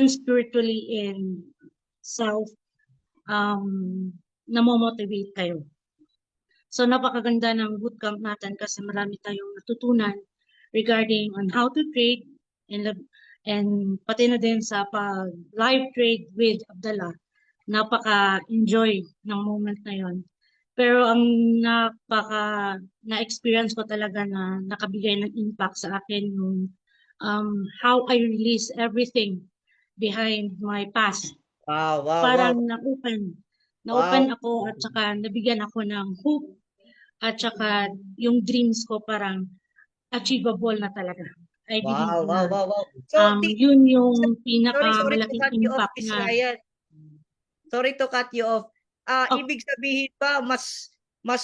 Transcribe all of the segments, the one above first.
spiritually and self, namomotivate kayo. So napakaganda ng bootcamp natin kasi marami tayong natutunan regarding on how to trade and pati na din sa pag live trade with Abdallah. Napaka-enjoy ng moment na yon. Pero ang na-experience ko talaga na nakabigay ng impact sa akin yung how I release everything behind my past. Wow, wow, wow. Parang na-open Wow. ako at saka nabigyan ako ng hope at saka yung dreams ko parang achievable na talaga. I believe Wow, wow, na wow, wow. So, yun yung sorry to pinakamalaking cut you off, impact Miss na Ryan. Sorry to cut you off. oh, Ibig sabihin ba mas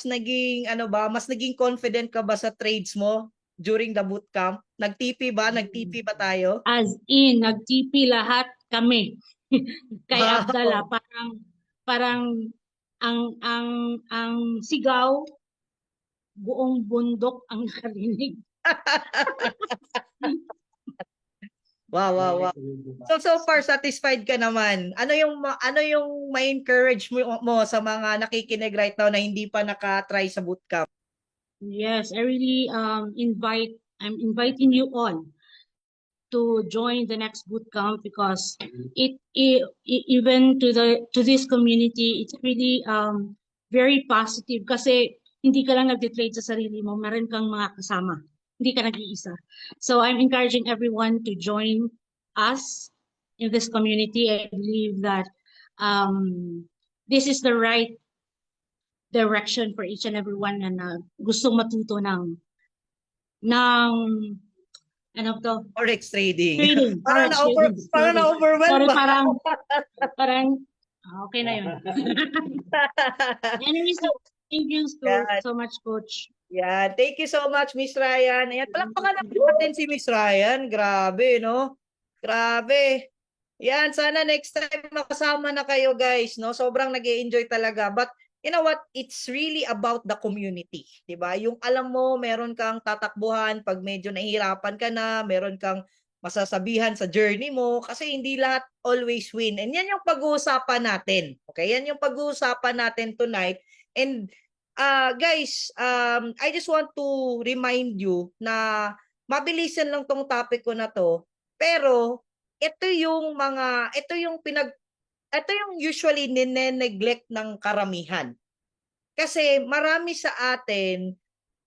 naging ano ba, mas naging confident ka ba sa trades mo during the bootcamp? Nag-TP ba tayo? as in nag-TP lahat kami kay Abdallah Wow. parang ang sigaw buong bundok ang nakarinig. Wow, wow, wow. So far satisfied ka naman. Ano yung ma-encourage mo sa mga nakikinig right now na hindi pa naka-try sa bootcamp? Yes, I really I'm inviting you all to join the next boot camp because even to this community it's really very positive kasi hindi ka lang nagde-trade sa sarili mo, meron kang mga kasama. Hindi ka nag-iisa. So I'm encouraging everyone to join us in this community. I believe that this is the right direction for each and everyone na gusto matuto ng ano to? Forex trading. Trading, Parang forex trading. na-overwhelm Sorry, ba? parang, okay na yun. Anyways, thank you Yan, so much, Coach. yan. Thank you so much, Miss Ryan. Ayan, palakpakan natin si Miss Ryan. Grabe, no? Grabe. Yan, sana next time makasama na kayo, guys, no? Sobrang nag-enjoy talaga. But you know what? It's really about the community, 'di ba? Yung alam mo, meron kang tatakbuhan pag medyo nahihirapan ka na, meron kang masasabihan sa journey mo kasi hindi lahat always win. And yan yung pag-uusapan natin. Okay? Yan yung pag-uusapan natin tonight. And guys, I just want to remind you na mabilisan lang tong topic ko na to. Pero ito yung usually nine-neglect ng karamihan. Kasi marami sa atin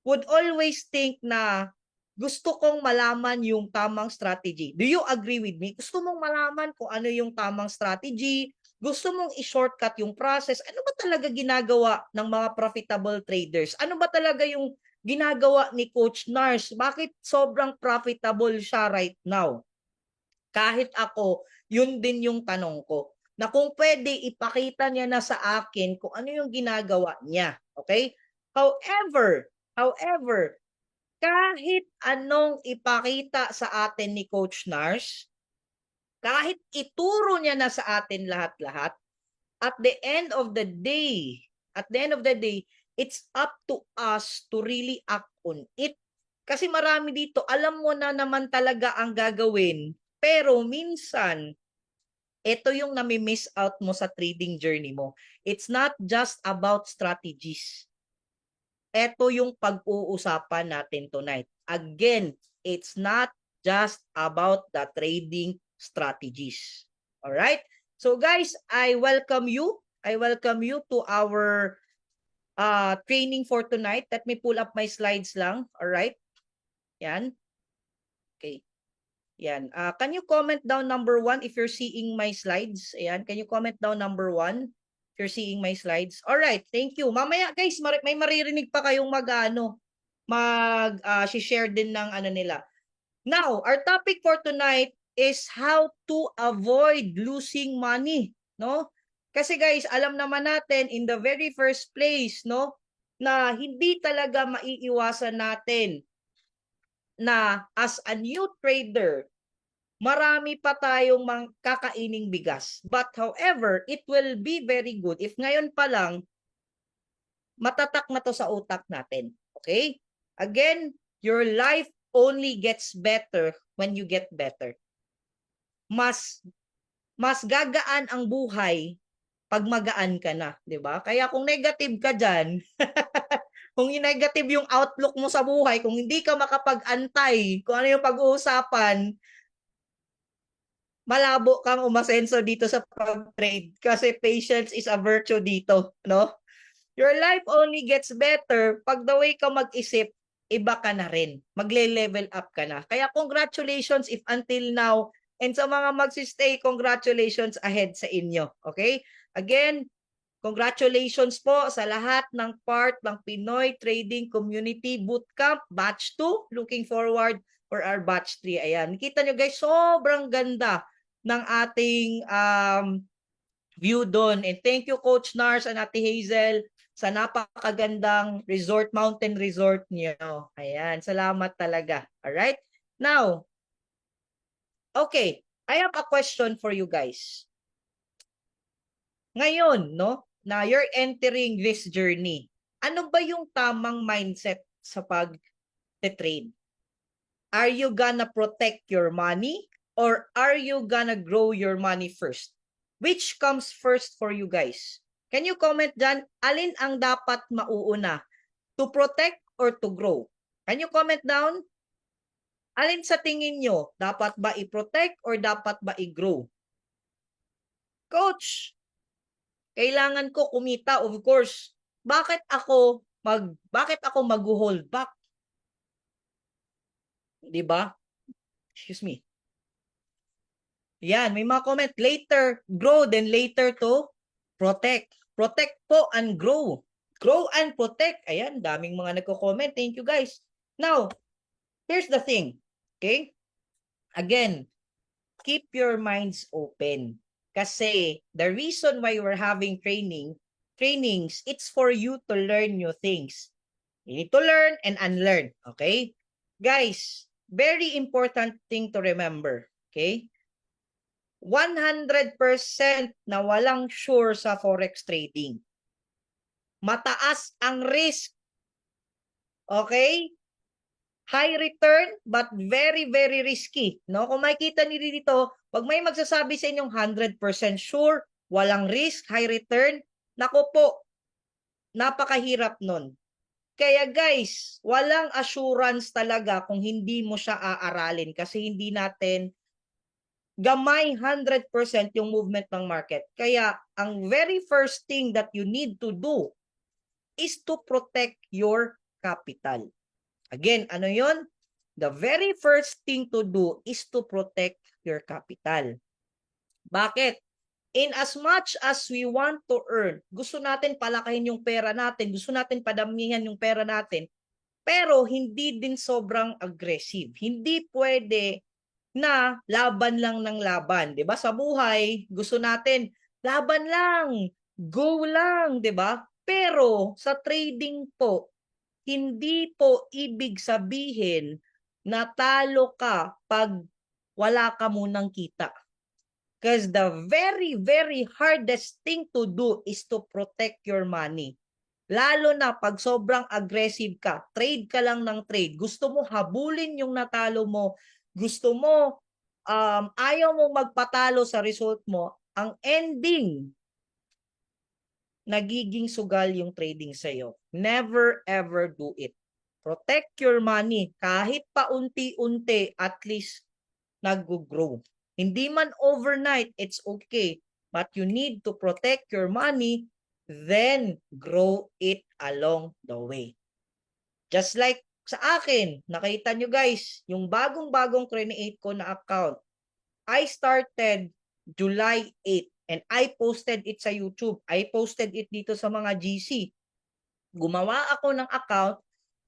would always think na gusto kong malaman yung tamang strategy. Do you agree with me? Gusto mong malaman kung ano yung tamang strategy? Gusto mong i-shortcut yung process? Ano ba talaga ginagawa ng mga profitable traders? Ano ba talaga yung ginagawa ni Coach Nars? Bakit sobrang profitable siya right now? Kahit ako, yun din yung tanong ko. Na kung pwede, ipakita niya na sa akin kung ano yung ginagawa niya. Okay? However, kahit anong ipakita sa atin ni Coach Nars, kahit ituro niya na sa atin lahat-lahat, at the end of the day, it's up to us to really act on it. Kasi marami dito, alam mo na naman talaga ang gagawin, pero minsan, ito yung nami-miss out mo sa trading journey mo. It's not just about strategies. Ito yung pag-uusapan natin tonight. Again, it's not just about the trading strategies. All right? So guys, I welcome you. I welcome you to our training for tonight. Let me pull up my slides lang. All right? Yan. Okay. Yan. Can you comment down number 1 if you're seeing my slides? Ayan. Can you comment down number 1 if you're seeing my slides? All right. Thank you. Mamaya guys, may maririnig pa kayong share din ng ano nila. Now, our topic for tonight is how to avoid losing money, no? Kasi guys, alam naman natin in the very first place, no, na hindi talaga maiiwasan natin na as a new trader, marami pa tayong kakaining bigas. But however, it will be very good if ngayon pa lang matatak na to sa utak natin. Okay? Again, your life only gets better when you get better. Mas mas gagaan ang buhay pag magaan ka na, 'di ba? Kaya kung negative ka diyan, kung negative yung outlook mo sa buhay, kung hindi ka makapag-antay kung ano yung pag-uusapan, malabo kang umasenso dito sa pag-trade kasi patience is a virtue dito, no? Your life only gets better pag the way ka mag-isip, iba ka na rin. Magle-level up ka na. Kaya congratulations if until now, and sa mga magsistay, congratulations ahead sa inyo. Okay? Again, congratulations po sa lahat ng part ng Pinoy Trading Community Bootcamp Batch 2. Looking forward for our Batch 3. Ayan. Kita nyo guys, sobrang ganda ng ating view doon. And thank you Coach Nars and Ate Hazel sa napakagandang resort, mountain resort niyo. Ayan, salamat talaga. Alright? Now, okay, I have a question for you guys. Ngayon, no, na you're entering this journey, ano ba yung tamang mindset sa pag-trade? Are you gonna protect your money or are you gonna grow your money first? Which comes first for you guys? Can you comment dyan? Alin ang dapat mauuna? To protect or to grow? Can you comment down? Alin sa tingin nyo? Dapat ba i-protect or dapat ba i-grow? Coach, kailangan ko kumita, of course. Bakit ako mag-hold back? 'Di ba? Excuse me. Yan, may mga comment. Later, grow, then later to protect. Protect po and grow. Grow and protect. Ayan, daming mga nagko-comment. Thank you guys. Now, here's the thing. Okay? Again, keep your minds open. Kasi the reason why we're having trainings, it's for you to learn new things. You need to learn and unlearn. Okay? Guys, very important thing to remember. Okay? 100% na walang sure sa forex trading. Mataas ang risk. Okay? High return but very, very risky. No? Kung makikita niyo dito, pag may magsasabi sa inyong 100% sure, walang risk, high return, naku po, napakahirap nun. Kaya guys, walang assurance talaga kung hindi mo siya aaralin kasi hindi natin gamay 100% yung movement ng market. Kaya, ang very first thing that you need to do is to protect your capital. Again, ano yon? The very first thing to do is to protect your capital. Bakit? In as much as we want to earn, gusto natin palakahin yung pera natin, gusto natin padamihan yung pera natin, pero hindi din sobrang aggressive. Hindi pwede na laban lang ng laban, 'di ba? Sa buhay, gusto natin laban lang, go lang, 'di ba? Pero sa trading po, hindi po ibig sabihin na talo ka pag wala ka munang kita. Because the very, very hardest thing to do is to protect your money. Lalo na pag sobrang aggressive ka, trade ka lang ng trade, gusto mo habulin yung natalo mo, gusto mo, ayaw mo magpatalo sa result mo, ang ending, nagiging sugal yung trading sa'yo. Never ever do it. Protect your money. Kahit paunti-unti, at least nag-grow. Hindi man overnight, it's okay. But you need to protect your money, then grow it along the way. Just like sa akin, nakita nyo guys, yung bagong-bagong create ko na account, I started July 8 and I posted it sa YouTube. I posted it dito sa mga GC. Gumawa ako ng account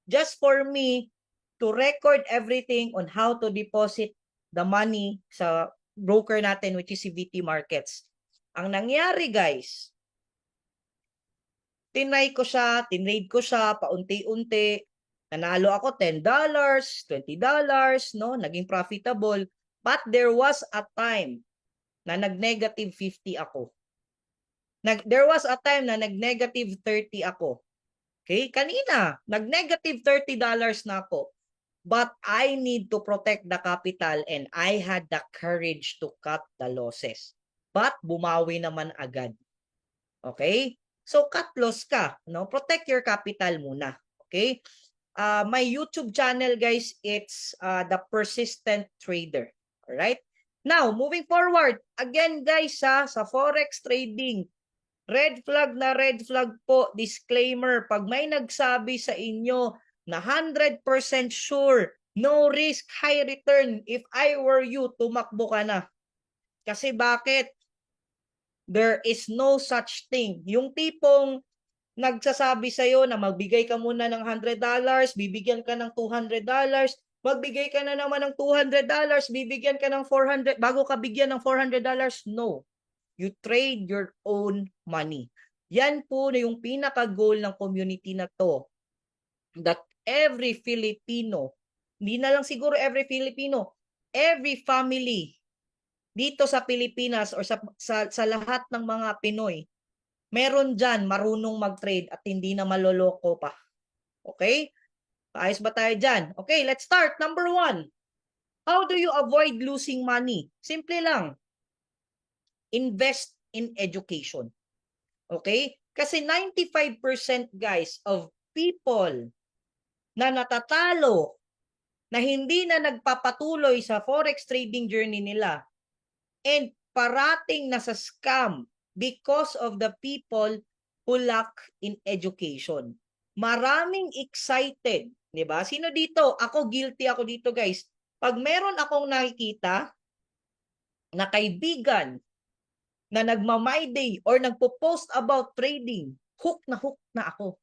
just for me to record everything on how to deposit the money sa broker natin, which is CVT Markets. Ang nangyari guys, tinrade ko siya, paunti-unti. Nanalo ako $10, $20, no? Naging profitable. But there was a time na nag-negative 50 ako. There was a time na nag-negative 30 ako. Okay? Kanina, nag-negative $30 na ako. But I need to protect the capital and I had the courage to cut the losses. but bumawi naman agad. Okay? So cut loss ka, no? Protect your capital muna. Okay? My YouTube channel, guys, it's The Persistent Trader. All right? Now, moving forward, again guys sa forex trading, red flag na red flag po, disclaimer, pag may nagsabi sa inyo na 100% sure, no risk, high return, if I were you, tumakbo ka na. Kasi bakit? There is no such thing. Yung tipong nagsasabi sa'yo na magbigay ka muna ng $100, bibigyan ka ng $200, magbigay ka na naman ng $200, bibigyan ka ng 400, bago ka bigyan ng $400, no. You trade your own money. Yan po na yung pinaka-goal ng community na to. That every Filipino, hindi na lang siguro every Filipino, every family dito sa Pilipinas or sa lahat ng mga Pinoy, meron dyan marunong mag-trade at hindi na maloloko pa. Okay? Ayos ba tayo dyan? Okay, let's start. Number 1. How do you avoid losing money? Simple lang. Invest in education. Okay? Kasi 95% guys of people na natatalo na hindi na nagpapatuloy sa forex trading journey nila and parating na sa scam because of the people who lack in education. Maraming excited, di ba? Sino dito? Ako, guilty ako dito, guys. Pag meron akong nakikita na kaibigan na nagma-my day or nagpo-post about trading, hook na ako.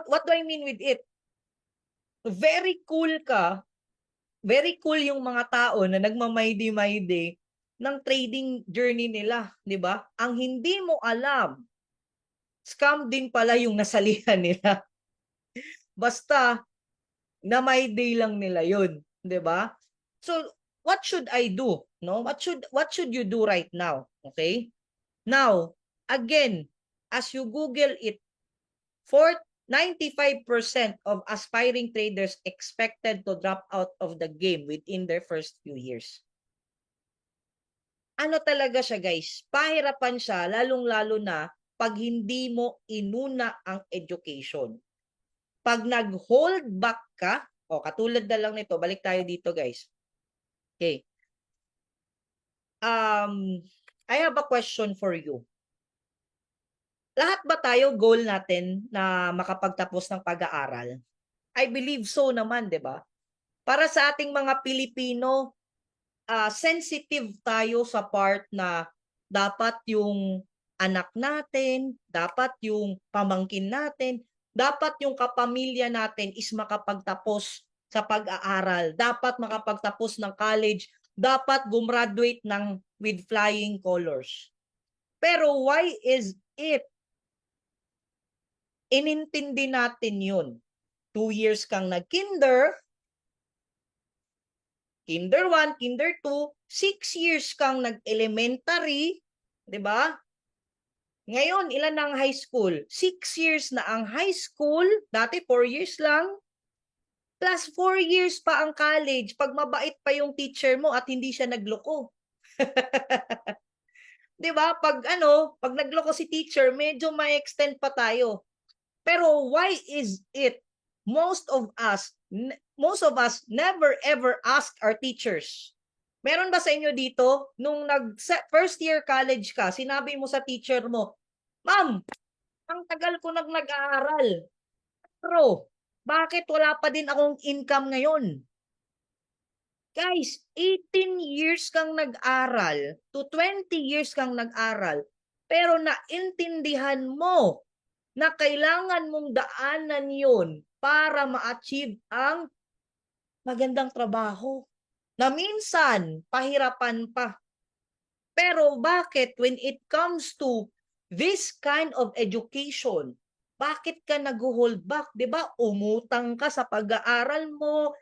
What do I mean with it? Very cool ka, very cool yung mga tao na nagma-my day ng trading journey nila, di ba? Ang hindi mo alam, scam din pala yung nasalihan nila. Basta, na my day lang nila yun, di ba? So, what should I do? No? What should you do right now? Okay? Now, again, as you Google it, 95% of aspiring traders expected to drop out of the game within their first few years. Ano talaga siya, guys? Pahirapan siya, lalong-lalo na pag hindi mo inuna ang education. Pag nag-hold back ka, katulad na lang nito, balik tayo dito, guys. Okay. I have a question for you. Lahat ba tayo goal natin na makapagtapos ng pag-aaral? I believe so naman, 'di ba? Para sa ating mga Pilipino, sensitive tayo sa part na dapat yung anak natin, dapat yung pamangkin natin, dapat yung kapamilya natin is makapagtapos sa pag-aaral, dapat makapagtapos ng college, dapat gumraduate with flying colors. Pero why is it inintindi natin yun? 2 years kang nag-kinder, kinder 1, kinder 2, 6 years kang nag-elementary, 'di ba? Ngayon, ilan na ang high school? 6 years na ang high school, dati 4 years lang. Plus 4 years pa ang college, pag mabait pa yung teacher mo at hindi siya nagloko. 'Di ba? Pag nagloko si teacher, medyo may extend pa tayo. Pero why is it most of us never ever ask our teachers? Meron ba sa inyo dito, nung first year college ka, sinabi mo sa teacher mo, "Ma'am, ang tagal ko nag-aaral. Pero, bakit wala pa din akong income ngayon?" Guys, 18 years kang nag-aral to 20 years kang nag-aral, pero naintindihan mo na kailangan mong daanan yun para ma-achieve ang magandang trabaho. Na minsan, pahirapan pa. Pero bakit when it comes to this kind of education, bakit ka nag-hold back? 'Di ba? Umutang ka sa pag-aaral mo,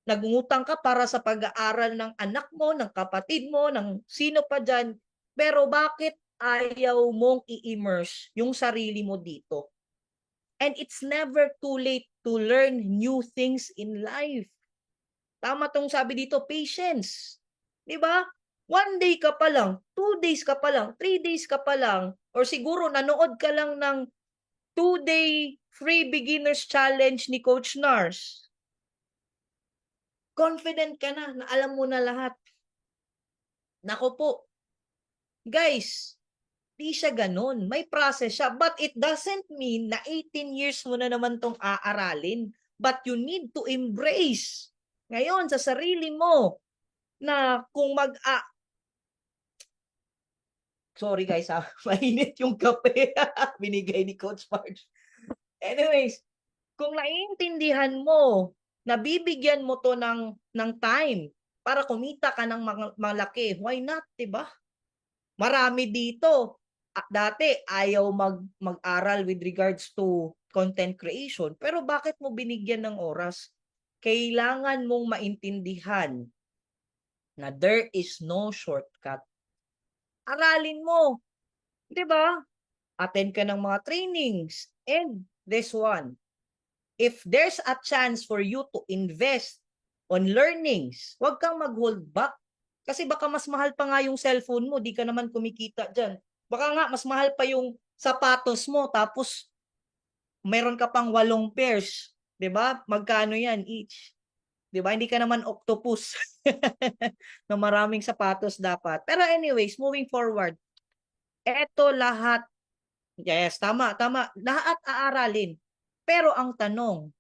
nagungutang ka para sa pag-aaral ng anak mo, ng kapatid mo, ng sino pa dyan. Pero bakit ayaw mong i-immerse yung sarili mo dito? And it's never too late to learn new things in life. Tama tong sabi dito, patience. 'Di ba? 1 day ka pa lang, 2 days ka pa lang, 3 days ka pa lang, or siguro nanood ka lang ng 2-day free beginners challenge ni Coach Nars. Confident ka na alam mo na lahat. Nako po, guys, di siya ganun. May process siya. But it doesn't mean na 18 years mo na naman tong aaralin. But you need to embrace ngayon sa sarili mo na kung sorry guys ha, mainit yung kape binigay ni Coach Marge. Anyways, kung naiintindihan mo na bibigyan mo to ng time para kumita ka ng malaki, why not, 'di ba? Marami dito. Dati ayaw mag-aral with regards to content creation, pero bakit mo binigyan ng oras? Kailangan mong maintindihan na there is no shortcut. Aralin mo, 'di ba? Attend ka ng mga trainings. And this one, if there's a chance for you to invest on learnings, huwag kang mag-hold back. Kasi baka mas mahal pa nga yung cellphone mo, di ka naman kumikita dyan. Baka nga mas mahal pa yung sapatos mo, tapos meron ka pang 8 pairs. 'Di ba? Magkano yan each? 'Di ba? Hindi ka naman octopus na maraming sapatos dapat. Pero anyways, moving forward, eto lahat, yes, tama, tama, lahat aaralin. Pero ang tanong,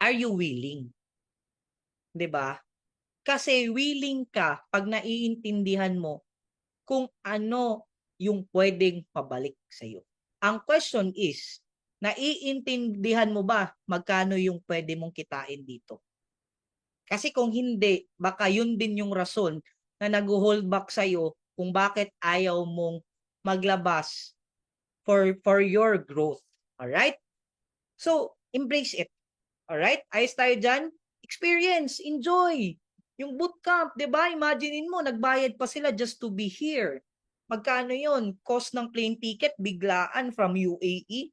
are you willing? 'Di ba? Kasi willing ka pag naiintindihan mo kung ano yung pwedeng pabalik sa iyo. Ang question is, naiintindihan mo ba magkano yung pwede mong kitain dito? Kasi kung hindi, baka yun din yung rason na nag-hold back sa iyo kung bakit ayaw mong maglabas for your growth. All right? So, embrace it. All right? Ayos tayo dyan? Experience, enjoy. Yung bootcamp, 'di ba? Imaginein mo, nagbayad pa sila just to be here. Magkano 'yon? Cost ng plane ticket biglaan from UAE.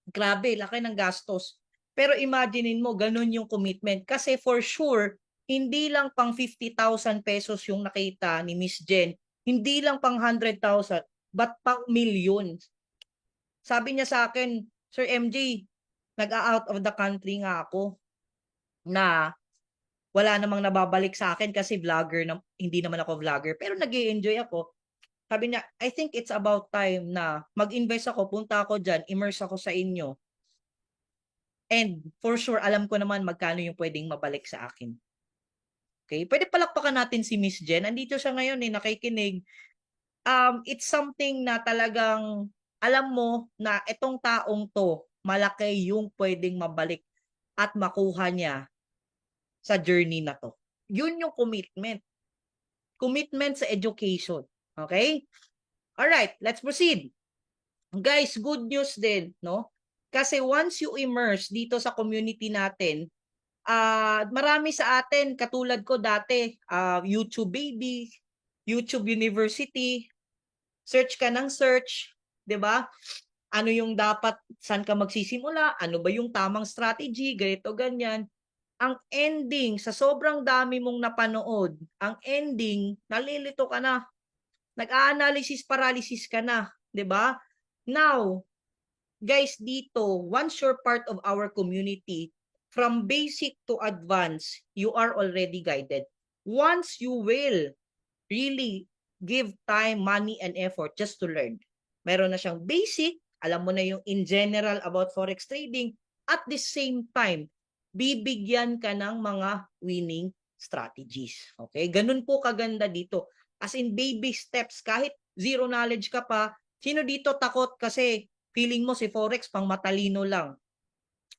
Grabe, laki ng gastos. Pero imaginein mo, ganun yung commitment. Kasi for sure, hindi lang pang 50,000 pesos yung nakita ni Miss Jen. Hindi lang pang 100,000, but pang millions. Sabi niya sa akin, Sir MJ, nag-out of the country nga ako na wala namang nababalik sa akin kasi vlogger na, hindi naman ako vlogger, pero nag-i-enjoy ako. Sabi niya, I think it's about time na mag-invest ako, punta ako dyan, immerse ako sa inyo. And for sure, alam ko naman magkano yung pwedeng mabalik sa akin. Okay? Pwede palakpakan natin si Miss Jen. Andito siya ngayon nakikinig. It's something na talagang alam mo na itong taong to, malaki yung pwedeng mabalik at makuha niya sa journey na to. Yun yung commitment. Commitment sa education. Okay? Alright, let's proceed. Guys, good news din, no? Kasi once you immerse dito sa community natin, marami sa atin, katulad ko dati, YouTube Baby, YouTube University, search ka ng search, 'di ba? Ano yung dapat, saan ka magsisimula, ano ba yung tamang strategy, ganito, ganyan. Ang ending, sa sobrang dami mong napanood, ang ending, nalilito ka na. Nag-a-analysis paralysis ka na, 'di ba? Now, guys, dito, once you're part of our community, from basic to advanced, you are already guided. Once you will really give time, money, and effort just to learn. Meron na siyang basic, alam mo na yung in general about forex trading, at the same time, bibigyan ka ng mga winning strategies. Okay? Ganun po kaganda dito. As in baby steps, kahit zero knowledge ka pa, sino dito takot kasi feeling mo si forex pang matalino lang?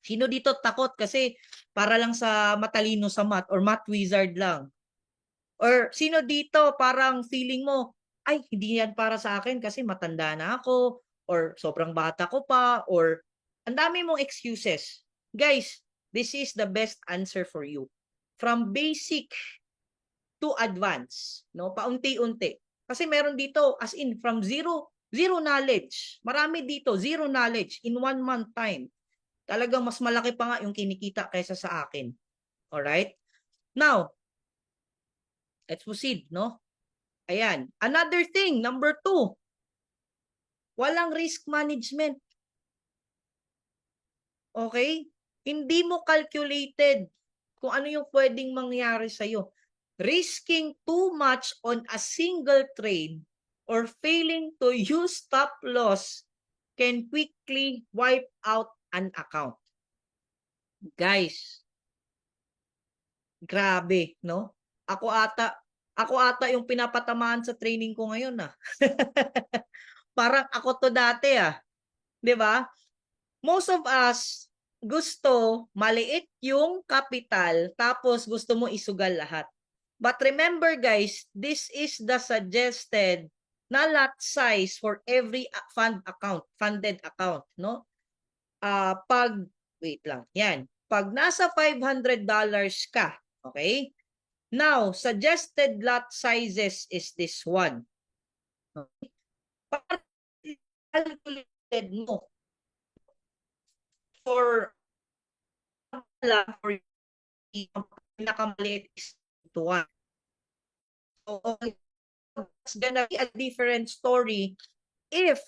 Sino dito takot kasi para lang sa matalino sa math or math wizard lang? Or sino dito parang feeling mo, ay hindi yan para sa akin kasi matanda na ako, or sobrang bata ko pa, or ang dami mong excuses. Guys, this is the best answer for you. From basic to advance, no? Paunti-unti. Kasi meron dito, as in, from zero knowledge. Marami dito, zero knowledge in 1 month time. Talagang mas malaki pa nga yung kinikita kaysa sa akin. Alright? Now, Let's proceed, no? Ayan. Another thing, number 2, walang risk management. Okay? Hindi mo calculated kung ano yung pwedeng mangyari sa'yo. Risking too much on a single trade or failing to use stop loss can quickly wipe out an account. Guys, grabe, no? Ako ata yung pinapatamaan sa training ko ngayon, ah. Parang ako to dati, ah. 'Di ba? Most of us gusto maliit yung capital tapos gusto mo isugal lahat. But remember guys, this is the suggested na lot size for every funded account, no? Wait lang, yan. Pag nasa $500 ka, okay? Now, suggested lot sizes is this one. Okay? Para calculated mo for pinakamaliit is to 1. So, it's gonna be a different story if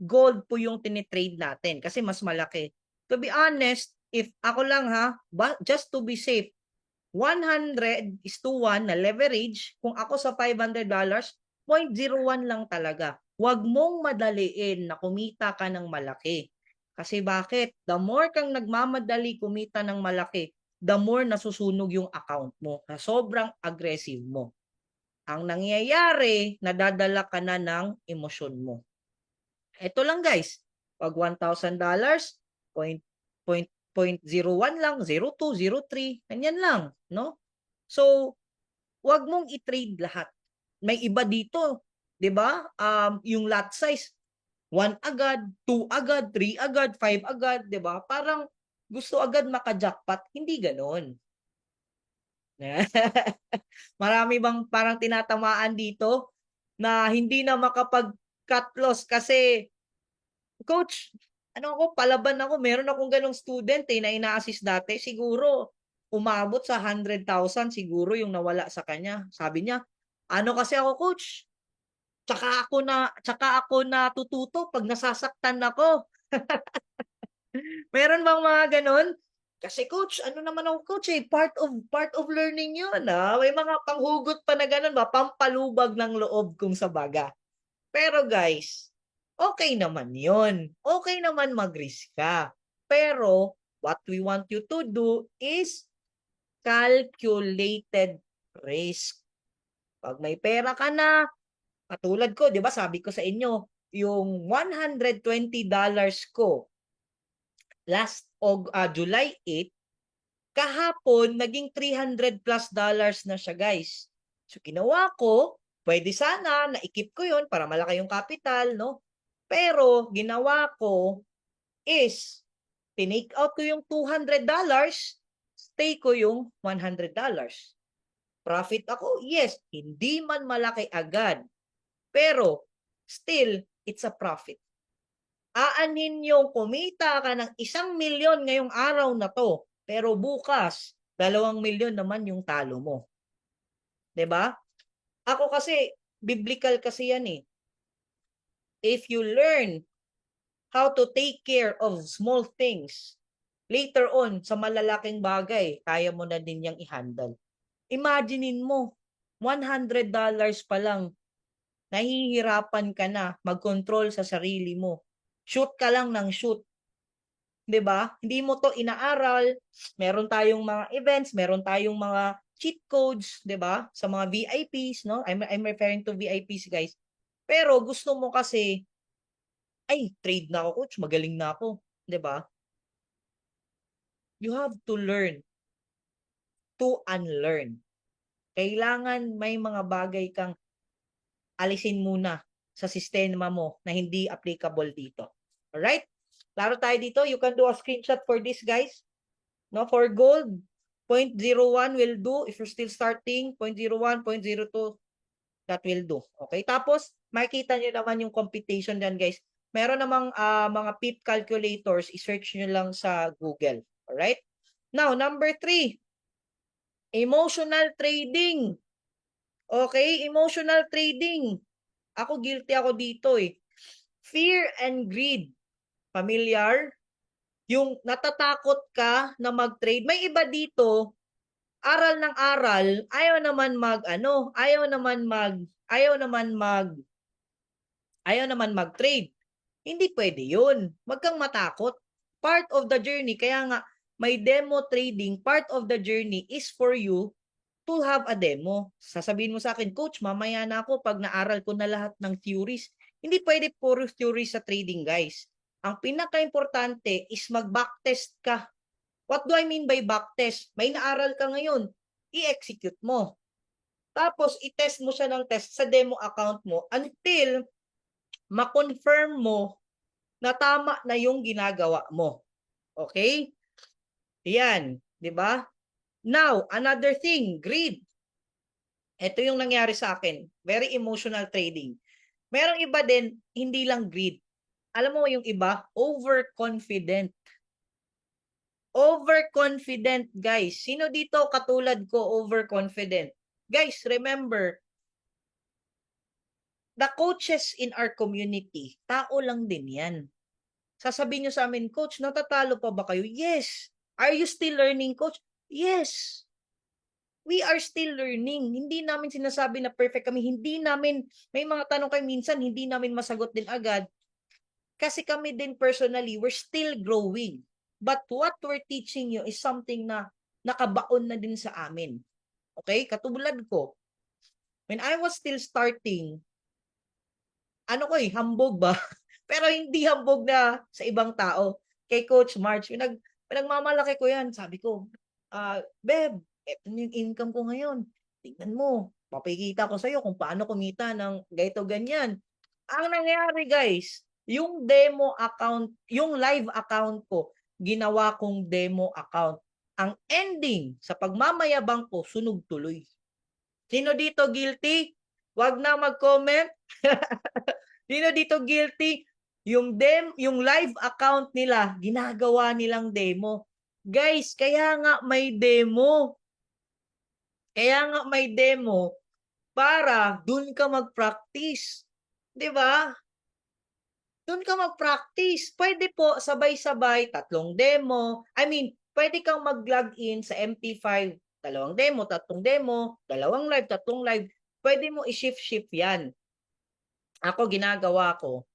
gold po yung tinitrade natin kasi mas malaki. To be honest, if ako lang just to be safe, 100:1 na leverage, kung ako sa $500, 0.01 lang talaga. Huwag mong madaliin na kumita ka ng malaki. Kasi bakit? The more kang nagmamadali kumita ng malaki, the more nasusunog yung account mo, na sobrang aggressive mo. Ang nangyayari, nadadala ka na ng emosyon mo. Ito lang guys, pag $1,000, 0.01 lang, 0.2, 0.3, ganyan lang, no? So, wag mong i-trade lahat. May iba dito, 'di ba? Yung lot size, 1 agad, 2 agad, 3 agad, 5 agad, 'di ba? Parang gusto agad maka-jackpot, hindi ganoon. Marami bang parang tinatamaan dito na hindi na makapag-cut loss kasi, coach, palaban ako, meron akong ganong student na ina-assist dati, siguro umabot sa 100,000 siguro yung nawala sa kanya. Sabi niya, kasi ako coach, tsaka ako natututo pag nasasaktan ako. Meron bang mga ganon? Kasi coach, naman ako coach part of learning yun, May mga panghugot pa na ganon ba, pampalubag ng loob kung sa baga. Pero guys, okay naman yun. Okay naman mag-risk ka. Pero, what we want you to do is calculated risk. Pag may pera ka na, katulad ko, di ba sabi ko sa inyo, yung $120 ko last July 8, kahapon naging $300+ na siya guys. So ginawa ko, pwede sana na-keep ko yun para malaki yung capital, no? Pero ginawa ko is tinake out ko yung $200, stay ko yung $100. Profit ako? Yes, hindi man malaki agad. Pero still, it's a profit. Aanhin yung kumita ka ng 1,000,000 ngayong araw na to, pero bukas 2,000,000 naman yung talo mo. 'Di ba? Ako kasi biblical kasi yan eh. If you learn how to take care of small things, later on sa malalaking bagay, kaya mo na din yang i-handle. Imaginein mo, $100 pa lang, nahihirapan ka na mag-control sa sarili mo. Shoot ka lang ng shoot. 'Di ba? Hindi mo to inaaral. Meron tayong mga events, meron tayong mga cheat codes, 'di ba? Sa mga VIPs, no? I'm referring to VIPs, guys. Pero gusto mo kasi, trade na ako, coach, magaling na ako, 'di ba? You have to learn to unlearn. Kailangan may mga bagay kang alisin muna sa sistema mo na hindi applicable dito. Alright? Klaro tayo dito. You can do a screenshot for this, guys. No, for gold, 0.01 will do. If you're still starting, 0.01, 0.02, that will do. Okay? Tapos, makikita nyo naman yung computation dyan, guys. Meron namang mga pip calculators. I-search nyo lang sa Google. Alright? Now, number 3. Emotional trading. Okay? Emotional trading. Ako guilty ako dito eh. Fear and greed. Familiar? Yung natatakot ka na mag-trade. May iba dito, aral ng aral, ayaw naman mag-trade. Hindi pwede yun. Wag kang matakot. Part of the journey, kaya nga, may demo trading, part of the journey is for you to have a demo. Sasabihin mo sa akin, Coach, mamaya na ako pag naaral ko na lahat ng theories. Hindi pwede puro theories sa trading, guys. Ang pinaka-importante is mag-backtest ka. What do I mean by backtest? May naaral ka ngayon, i-execute mo. Tapos, i-test mo siya ng test sa demo account mo until ma-confirm mo na tama na yung ginagawa mo. Okay? Yan, di ba? Now, another thing, greed. Ito yung nangyari sa akin. Very emotional trading. Merong iba din, hindi lang greed. Alam mo yung iba, overconfident. Overconfident, guys. Sino dito katulad ko overconfident? Guys, remember, the coaches in our community, tao lang din yan. Sasabihin nyo sa amin, Coach, natatalo pa ba kayo? Yes. Are you still learning, Coach? Yes. We are still learning. Hindi namin sinasabi na perfect kami. Hindi namin, may mga tanong kayo minsan, hindi namin masagot din agad. Kasi kami din personally, we're still growing. But what we're teaching you is something na nakabaon na din sa amin. Okay? Katulad ko, when I was still starting, hambog ba? Pero hindi hambog na sa ibang tao. Kay Coach March, pinagmamalaki ko yan. Sabi ko, Beb, eto yung income ko ngayon. Tingnan mo, papikita ko sa'yo kung paano kumita ng ganito ganyan. Ang nangyari guys, yung demo account, yung live account ko, ginawa kong demo account. Ang ending sa pagmamayabang ko, sunog tuloy. Sino dito guilty? Wag na mag-comment. Sino dito guilty? Yung live account nila, ginagawa nilang demo. Guys, kaya nga may demo. Kaya nga may demo para dun ka mag-practice. 'Di ba? Dun ka mag-practice. Pwede po sabay-sabay, tatlong demo. I mean, pwede kang mag-log in sa MP5, dalawang demo, tatlong demo, dalawang live, tatlong live. Pwede mo i-shift-shift 'yan. Ako ginagawa ko,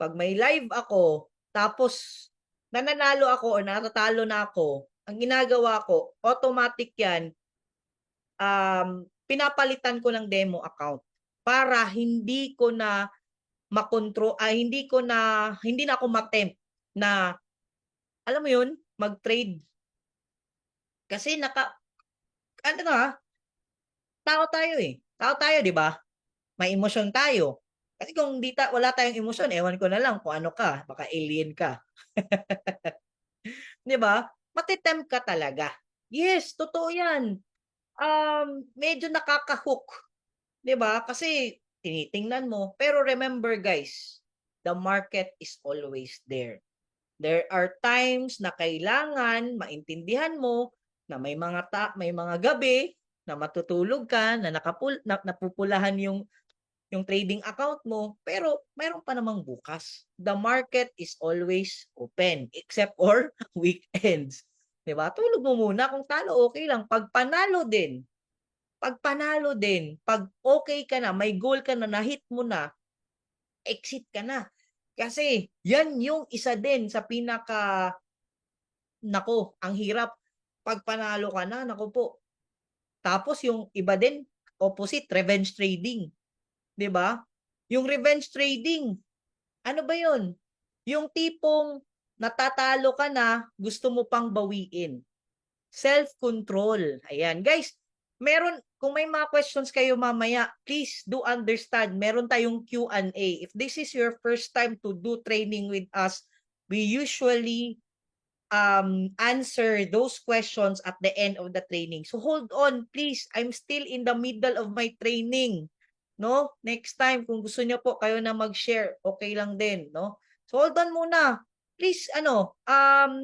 pag may live ako, tapos nananalo ako o natatalo na ako, ang ginagawa ko, automatic 'yan, pinapalitan ko ng demo account para hindi ko na makontrol, hindi na ako matempt na, alam mo yun, mag-trade. Kasi tao tayo eh. Tao tayo, di ba? May emosyon tayo. Kasi kung wala tayong emosyon, ewan ko na lang kung ano ka, baka alien ka. Di ba? Matitempt ka talaga. Yes, totoo yan. Medyo nakaka-hook. 'Di ba? Kasi tinitingnan mo. Pero remember guys, the market is always there. There are times na kailangan maintindihan mo na may mga gabi na matutulog ka, na napupulahan yung trading account mo, pero mayroon pa namang bukas. The market is always open except for weekends. 'Di ba? Tulog mo muna, kung talo okay lang, pag panalo din, pag okay ka na, may goal ka na, na-hit mo na, exit ka na. Kasi yan yung isa din sa ang hirap. Pag panalo ka na, naku po. Tapos yung iba din, opposite, revenge trading. 'Di ba? Yung revenge trading, ano ba yun? Yung tipong natatalo ka na, gusto mo pang bawiin. Self-control. Ayan. Guys, kung may mga questions kayo mamaya, please do understand, meron tayong Q&A. If this is your first time to do training with us, we usually answer those questions at the end of the training. So hold on, please. I'm still in the middle of my training. No? Next time, kung gusto niyo po kayo na mag-share, okay lang din, no? So hold on muna. please,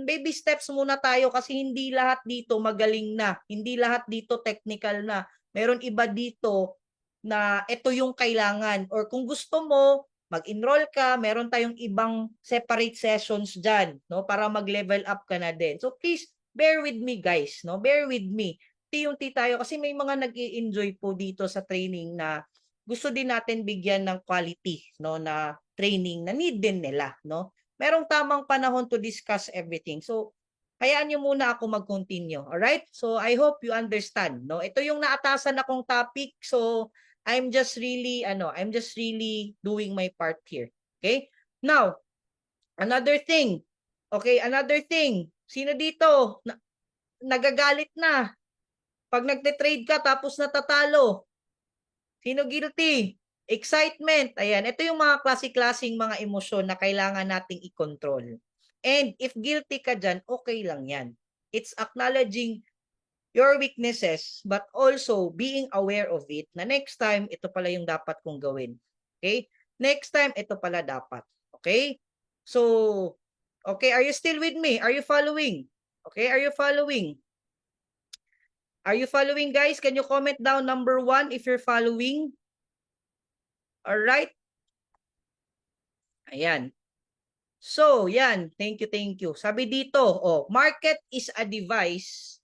baby steps muna tayo kasi hindi lahat dito magaling na. Hindi lahat dito technical na. Meron iba dito na ito yung kailangan. Or kung gusto mo, mag-enroll ka, meron tayong ibang separate sessions dyan, no? Para mag-level up ka na din. So please, bear with me guys, no? Bear with me. Unti-unti tayo kasi may mga nag-i-enjoy po dito sa training na gusto din natin bigyan ng quality, no, na training na need din nila, no? Merong tamang panahon to discuss everything. So, hayaan nyo muna ako mag-continue. Alright? So, I hope you understand, no? Ito yung naatasan akong topic. So, I'm just really doing my part here. Okay? Now, another thing. Okay, another thing. Sino dito? Nagagalit na. Pag nagte-trade ka tapos natatalo. Sino guilty? Excitement. Ayan, ito yung mga klase-klaseng mga emosyon na kailangan nating i-control. And if guilty ka dyan, okay lang yan. It's acknowledging your weaknesses, but also being aware of it na next time, ito pala yung dapat kong gawin. Okay? Next time, ito pala dapat. Okay? So, okay, are you still with me? Are you following? Okay, are you following? Are you following, guys? Can you comment down number 1 if you're following? All right? Ayan. So, yan. Thank you, thank you. Sabi dito, oh, market is a device.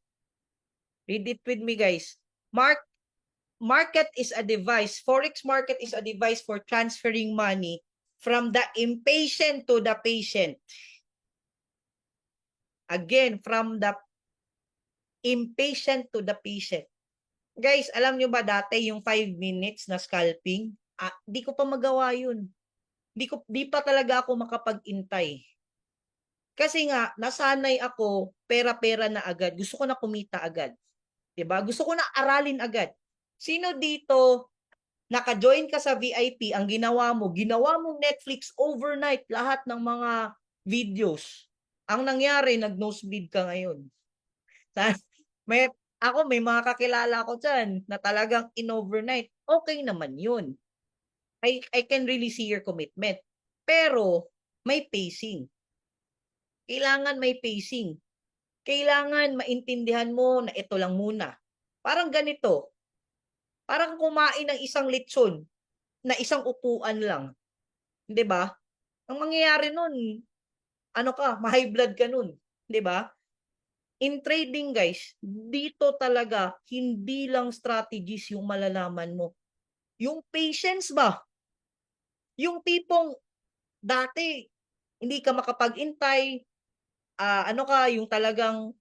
Read it with me, guys. Market is a device. Forex market is a device for transferring money from the impatient to the patient. Again, from the impatient to the patient. Guys, alam nyo ba dati yung 5 minutes na scalping? Di ko pa magawa yun. Di pa talaga ako makapag-intay. Kasi nga, nasanay ako, pera-pera na agad. Gusto ko na kumita agad. 'Di ba? Gusto ko na aralin agad. Sino dito naka-join ka sa VIP, ang ginawa mo Netflix overnight lahat ng mga videos. Ang nangyari, nag-nosebleed ka ngayon. May mga kakilala ko dyan na talagang in-overnight. Okay naman yun. I can really see your commitment. Pero, may pacing. Kailangan may pacing. Kailangan maintindihan mo na ito lang muna. Parang ganito. Parang kumain ng isang lechon na isang upuan lang. 'Di ba? Ang mangyayari nun, ma-high blood ka nun. 'Di ba? In trading, guys, dito talaga, hindi lang strategies yung malalaman mo. Yung patience ba? Yung tipong dati, hindi ka makapag-intay, yung talagang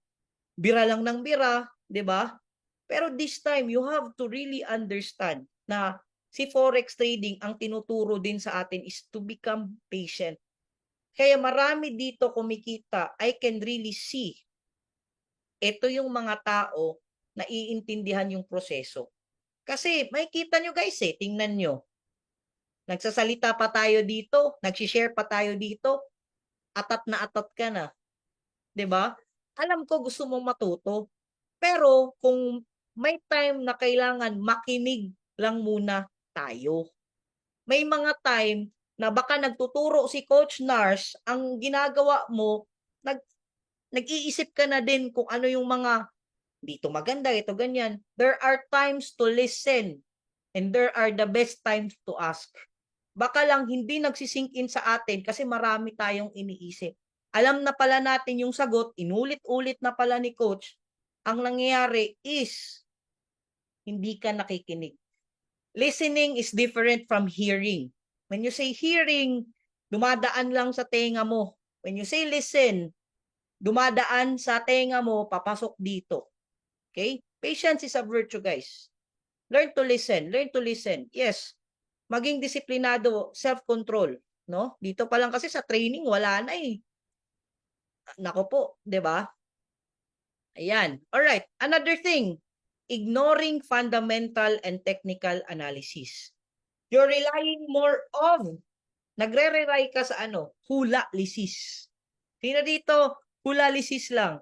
bira lang ng bira, 'di ba? Pero this time, you have to really understand na si Forex trading, ang tinuturo din sa atin is to become patient. Kaya marami dito kumikita, I can really see, ito yung mga tao na iintindihan yung proseso. Kasi makikita nyo guys tingnan nyo. Nagsasalita pa tayo dito, nagsishare pa tayo dito, atat na atat ka na. 'Di ba? Alam ko gusto mong matuto. Pero kung may time na kailangan makinig lang muna tayo. May mga time na baka nagtuturo si Coach Nars, ang ginagawa mo, nag-iisip ka na din kung ano yung mga dito maganda, ito ganyan. There are times to listen and there are the best times to ask. Baka lang hindi nagsisink in sa atin kasi marami tayong iniisip. Alam na pala natin yung sagot, inulit-ulit na pala ni Coach. Ang nangyayari is hindi ka nakikinig. Listening is different from hearing. When you say hearing, dumadaan lang sa tenga mo. When you say listen, dumadaan sa tenga mo, papasok dito. Okay? Patience is a virtue, guys. Learn to listen. Learn to listen. Yes. Maging disiplinado, self-control. No? Dito pa lang kasi sa training, wala na eh. Nako po, 'di ba? Ayan. All right. Another thing, ignoring fundamental and technical analysis. You're relying more on, nagre-rely ka sa hula lisis. Sino dito? Hula lisis lang.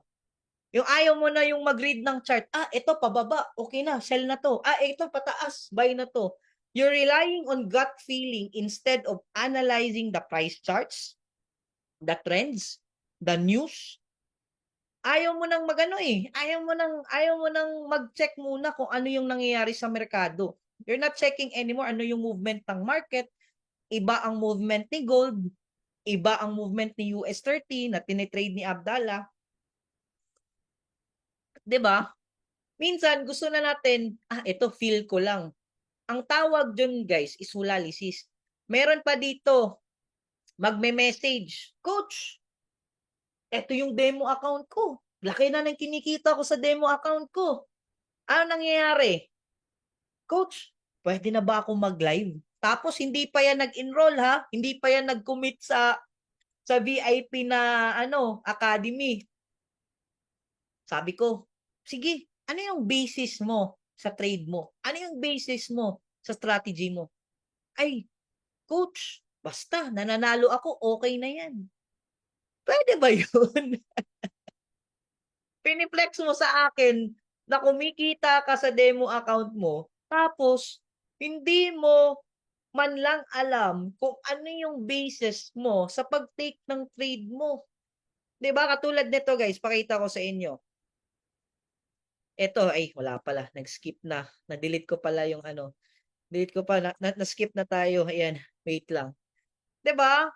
Yung ayaw mo na yung mag-read ng chart. Ito pababa. Okay na, sell na to. Ito pataas, buy na to. You're relying on gut feeling instead of analyzing the price charts, the trends, the news. Ayaw mo nang magano eh. Ayaw mo nang mag-check muna kung ano yung nangyayari sa merkado. You're not checking anymore ano yung movement ng market. Iba ang movement ni gold, iba ang movement ni US30 na tinitrade ni Abdallah. 'Di ba? Minsan gusto na natin, ito feel ko lang. Ang tawag dyan guys is hulalisis. Meron pa dito, magme-message, Coach, ito yung demo account ko. Laki na ng kinikita ko sa demo account ko. Ano nangyayari? Coach, pwede na ba akong mag-live? Tapos hindi pa yan nag-enroll ha, hindi pa yan nag-commit sa VIP na academy. Sabi ko, sige, ano yung basis mo sa trade mo? Ano yung basis mo sa strategy mo? Ay, coach, basta nananalo ako, okay na yan. Pwede ba yun? Piniplex mo sa akin na kumikita ka sa demo account mo, tapos hindi mo man lang alam kung ano yung basis mo sa pag-take ng trade mo. 'Di ba? Katulad nito, guys, pakita ko sa inyo. Ito ay wala pala, nag-skip na. Na-delete ko pala yung delete ko pa na-skip na tayo. Ayan, wait lang. 'Di ba?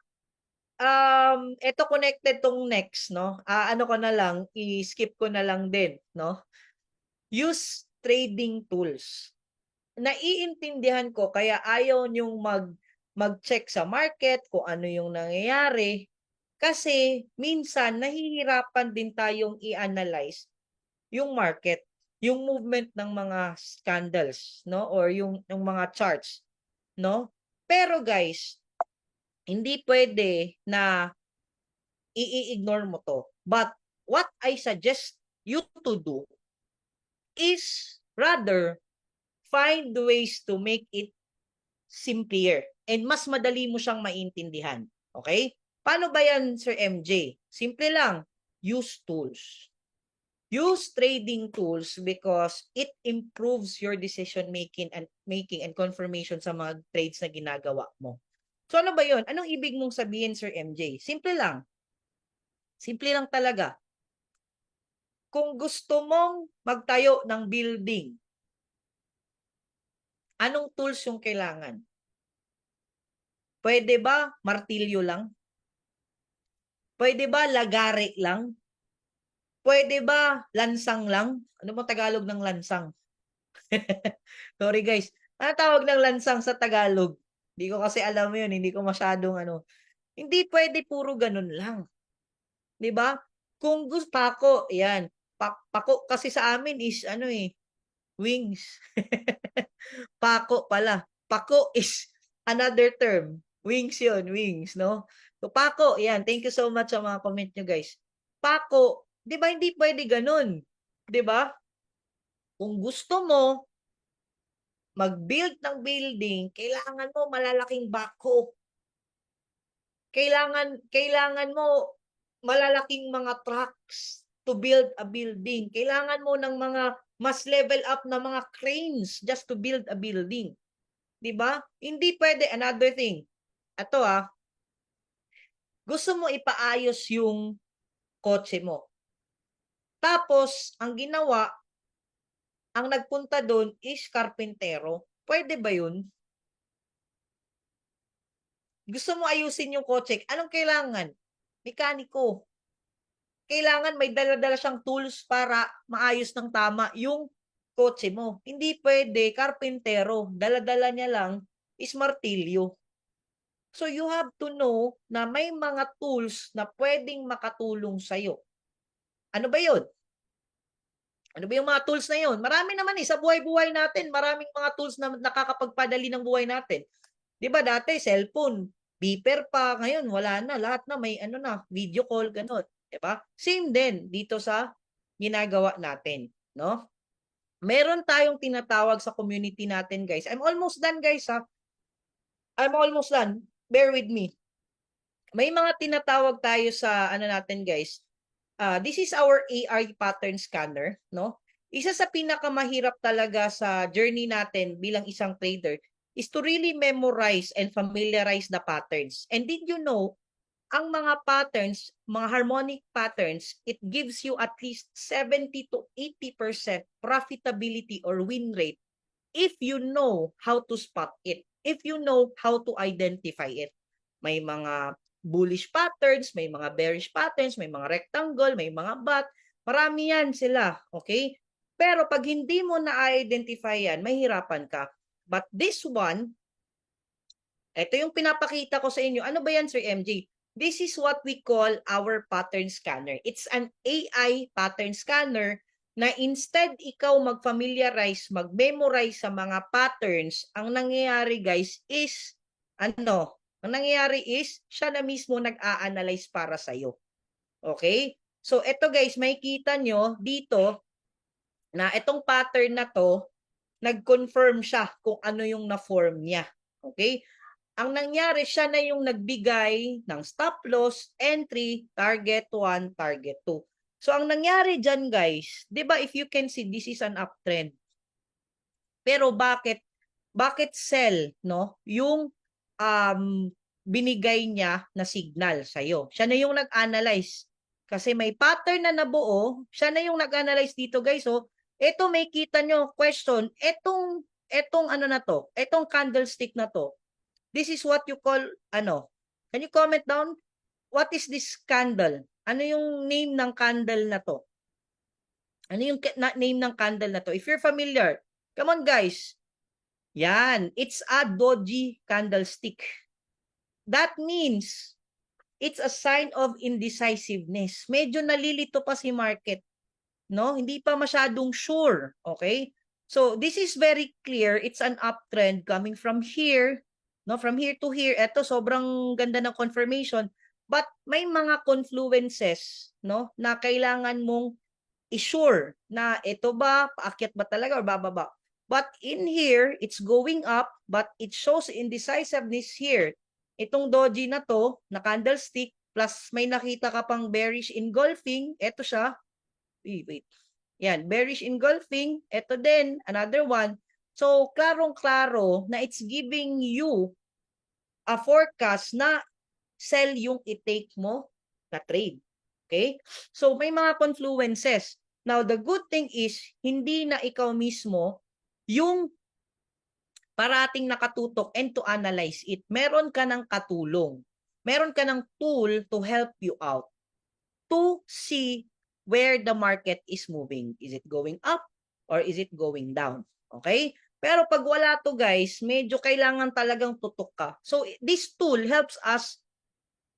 Ito connected tong next, no? Ano ko na lang, i-skip ko na lang din, no? Use trading tools. Naiintindihan ko kaya ayaw niyong mag-check sa market kung ano yung nangyayari kasi minsan nahihirapan din tayong i-analyze yung market, yung movement ng mga candles, no? Or yung mga charts, no? Pero guys, hindi pwede na i-ignore mo to. But what I suggest you to do is rather find ways to make it simpler and mas madali mo siyang maintindihan. Okay? Paano ba yan, Sir MJ? Simple lang. Use tools. Use trading tools because it improves your decision making and confirmation sa mga trades na ginagawa mo. So ano ba 'yon? Anong ibig mong sabihin, Sir MJ? Simple lang. Simple lang talaga. Kung gusto mong magtayo ng building, anong tools yung kailangan? Pwede ba martilyo lang? Pwede ba lagare lang? Pwede ba lansang lang? Ano mo Tagalog ng lansang? Sorry guys. Ano tawag ng lansang sa Tagalog? Hindi ko kasi alam yun. Hindi ko masyadong Hindi pwede puro ganun lang. 'Di ba? Kung gusto pako, yan. Pako kasi sa amin is wings. Pako pala. Pako is another term. Wings yun, wings, no? So, pako, yan. Thank you so much sa mga comment nyo, guys. Pako, di ba hindi pwede ganun? Di ba? Kung gusto mo mag-build ng building, kailangan mo malalaking bako. Kailangan mo malalaking mga trucks to build a building. Kailangan mo ng mga mas level up na mga cranes just to build a building. 'Di ba? Hindi pwede. Another thing. Ito gusto mo ipaayos yung kotse mo. Tapos, ang ginawa, ang nagpunta doon is karpentero. Pwede ba yun? Gusto mo ayusin yung kotse. Anong kailangan? Mekaniko. Kailangan may dala-dala siyang tools para maayos ng tama yung kotse mo. Hindi pwede, karpentero. Dala-dala niya lang is martilyo. So you have to know na may mga tools na pwedeng makatulong sa'yo. Ano ba yun? Ano ba yung mga tools na yun? Marami naman sa buhay-buhay natin. Maraming mga tools na nakakapagpadali ng buhay natin. Di ba dati, cellphone, beeper pa. Ngayon, wala na. Lahat na may video call, gano'n. Di ba? Same din dito sa ginagawa natin. No? Meron tayong tinatawag sa community natin, guys. I'm almost done, guys, ha? I'm almost done. Bear with me. May mga tinatawag tayo sa natin, guys. This is our AR pattern scanner, no? Isa sa pinakamahirap talaga sa journey natin bilang isang trader is to really memorize and familiarize the patterns. And did you know ang mga patterns, mga harmonic patterns, it gives you at least 70 to 80% profitability or win rate if you know how to spot it, if you know how to identify it. May mga bullish patterns, may mga bearish patterns, may mga rectangle, may mga bat, marami yan sila, okay? Pero pag hindi mo na-identify yan, mahirapan ka. But this one, ito yung pinapakita ko sa inyo. Ano ba yan, Sir MJ? This is what we call our pattern scanner. It's an AI pattern scanner na instead ikaw mag-familiarize, mag-memorize sa mga patterns, ang nangyayari guys is, ang nangyayari is, siya na mismo nag-a-analyze para sa'yo. Okay? So, ito guys, makikita nyo dito na itong pattern na to, nag-confirm siya kung ano yung na-form niya. Okay? Ang nangyari, siya na yung nagbigay ng stop loss, entry, target 1, target 2. So, ang nangyari dyan, guys, di ba if you can see, this is an uptrend. Pero bakit sell, no? Yung binigay niya na signal sa'yo. Siya na yung nag-analyze. Kasi may pattern na nabuo, siya na yung nag-analyze dito, guys. So, ito may kita nyo, question, etong ano na to, etong candlestick na to, this is what you call, can you comment down? What is this candle? Ano yung name ng candle na to? Ano yung name ng candle na to? If you're familiar, come on guys. Yan, it's a doji candlestick. That means, it's a sign of indecisiveness. Medyo nalilito pa si market. No? Hindi pa masyadong sure. Okay? So, this is very clear. It's an uptrend coming from here, no, from here to here. Ito sobrang ganda ng confirmation, but may mga confluences, no, na kailangan mong i-sure na ito ba paakyat ba talaga or bababa. But in here, it's going up, but it shows indecisiveness here. Itong doji na to, na candlestick, plus may nakita ka pang bearish engulfing, ito siya. Wait. Yan, bearish engulfing, ito din, another one. So, klarong-klaro na it's giving you a forecast na sell yung i-take mo na trade. Okay? So, may mga confluences. Now, the good thing is, hindi na ikaw mismo yung parating nakatutok and to analyze it. Meron ka ng katulong. Meron ka ng tool to help you out to see where the market is moving. Is it going up or is it going down? Okay? Pero pag wala to guys, medyo kailangan talagang tutok ka. So this tool helps us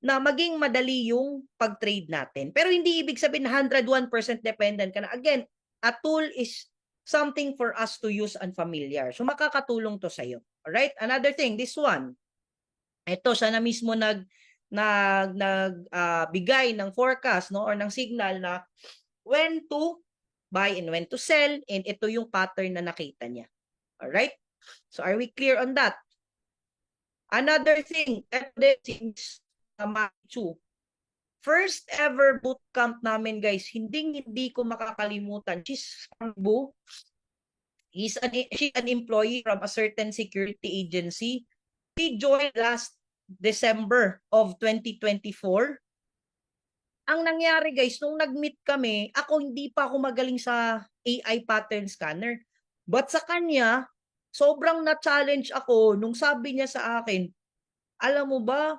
na maging madali yung pag-trade natin. Pero hindi ibig sabihin na 101% dependent ka na. Again, a tool is something for us to use unfamiliar. So makakatulong to sa'yo. Alright? Another thing, this one. Ito, siya na mismo bigay ng forecast, no, or ng signal na when to buy and when to sell, and ito yung pattern na nakita niya. All right? So are we clear on that? Another thing, first ever bootcamp namin guys, hindi ko makakalimutan. She's an employee from a certain security agency. She joined last December of 2024. Ang nangyari guys, nung nag-meet kami, hindi pa ako magaling sa AI pattern scanner. But sa kanya, sobrang na-challenge ako nung sabi niya sa akin, alam mo ba,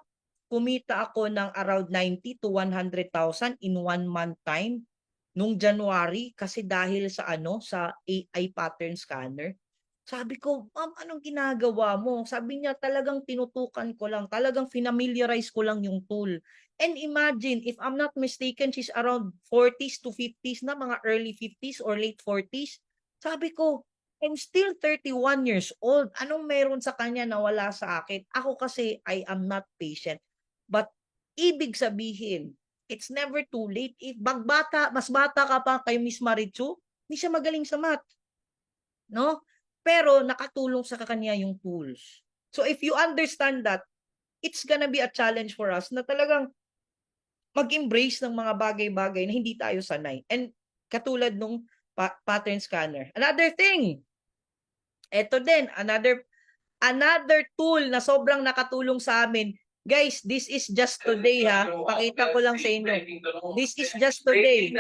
kumita ako ng around 90 to 100,000 in 1 month time nung January kasi dahil sa sa AI pattern scanner. Sabi ko, ma'am, anong ginagawa mo? Sabi niya, talagang tinutukan ko lang, talagang familiarize ko lang yung tool. And imagine, if I'm not mistaken, she's around 40s to 50s na, mga early 50s or late 40s. Sabi ko, I'm still 31 years old. Anong meron sa kanya na wala sa akin? Ako kasi, I am not patient. But, ibig sabihin, it's never too late. If mas bata ka pa kay Miss Marichu, hindi siya magaling sa math. No? Pero nakatulong sa kanya yung tools. So if you understand that, it's gonna be a challenge for us na talagang mag-embrace ng mga bagay-bagay na hindi tayo sanay. And katulad nung pattern scanner. Another thing, eto din, another tool na sobrang nakatulong sa amin, Guys, this is just today ha. Pakita ko lang sa inyo. This is just today.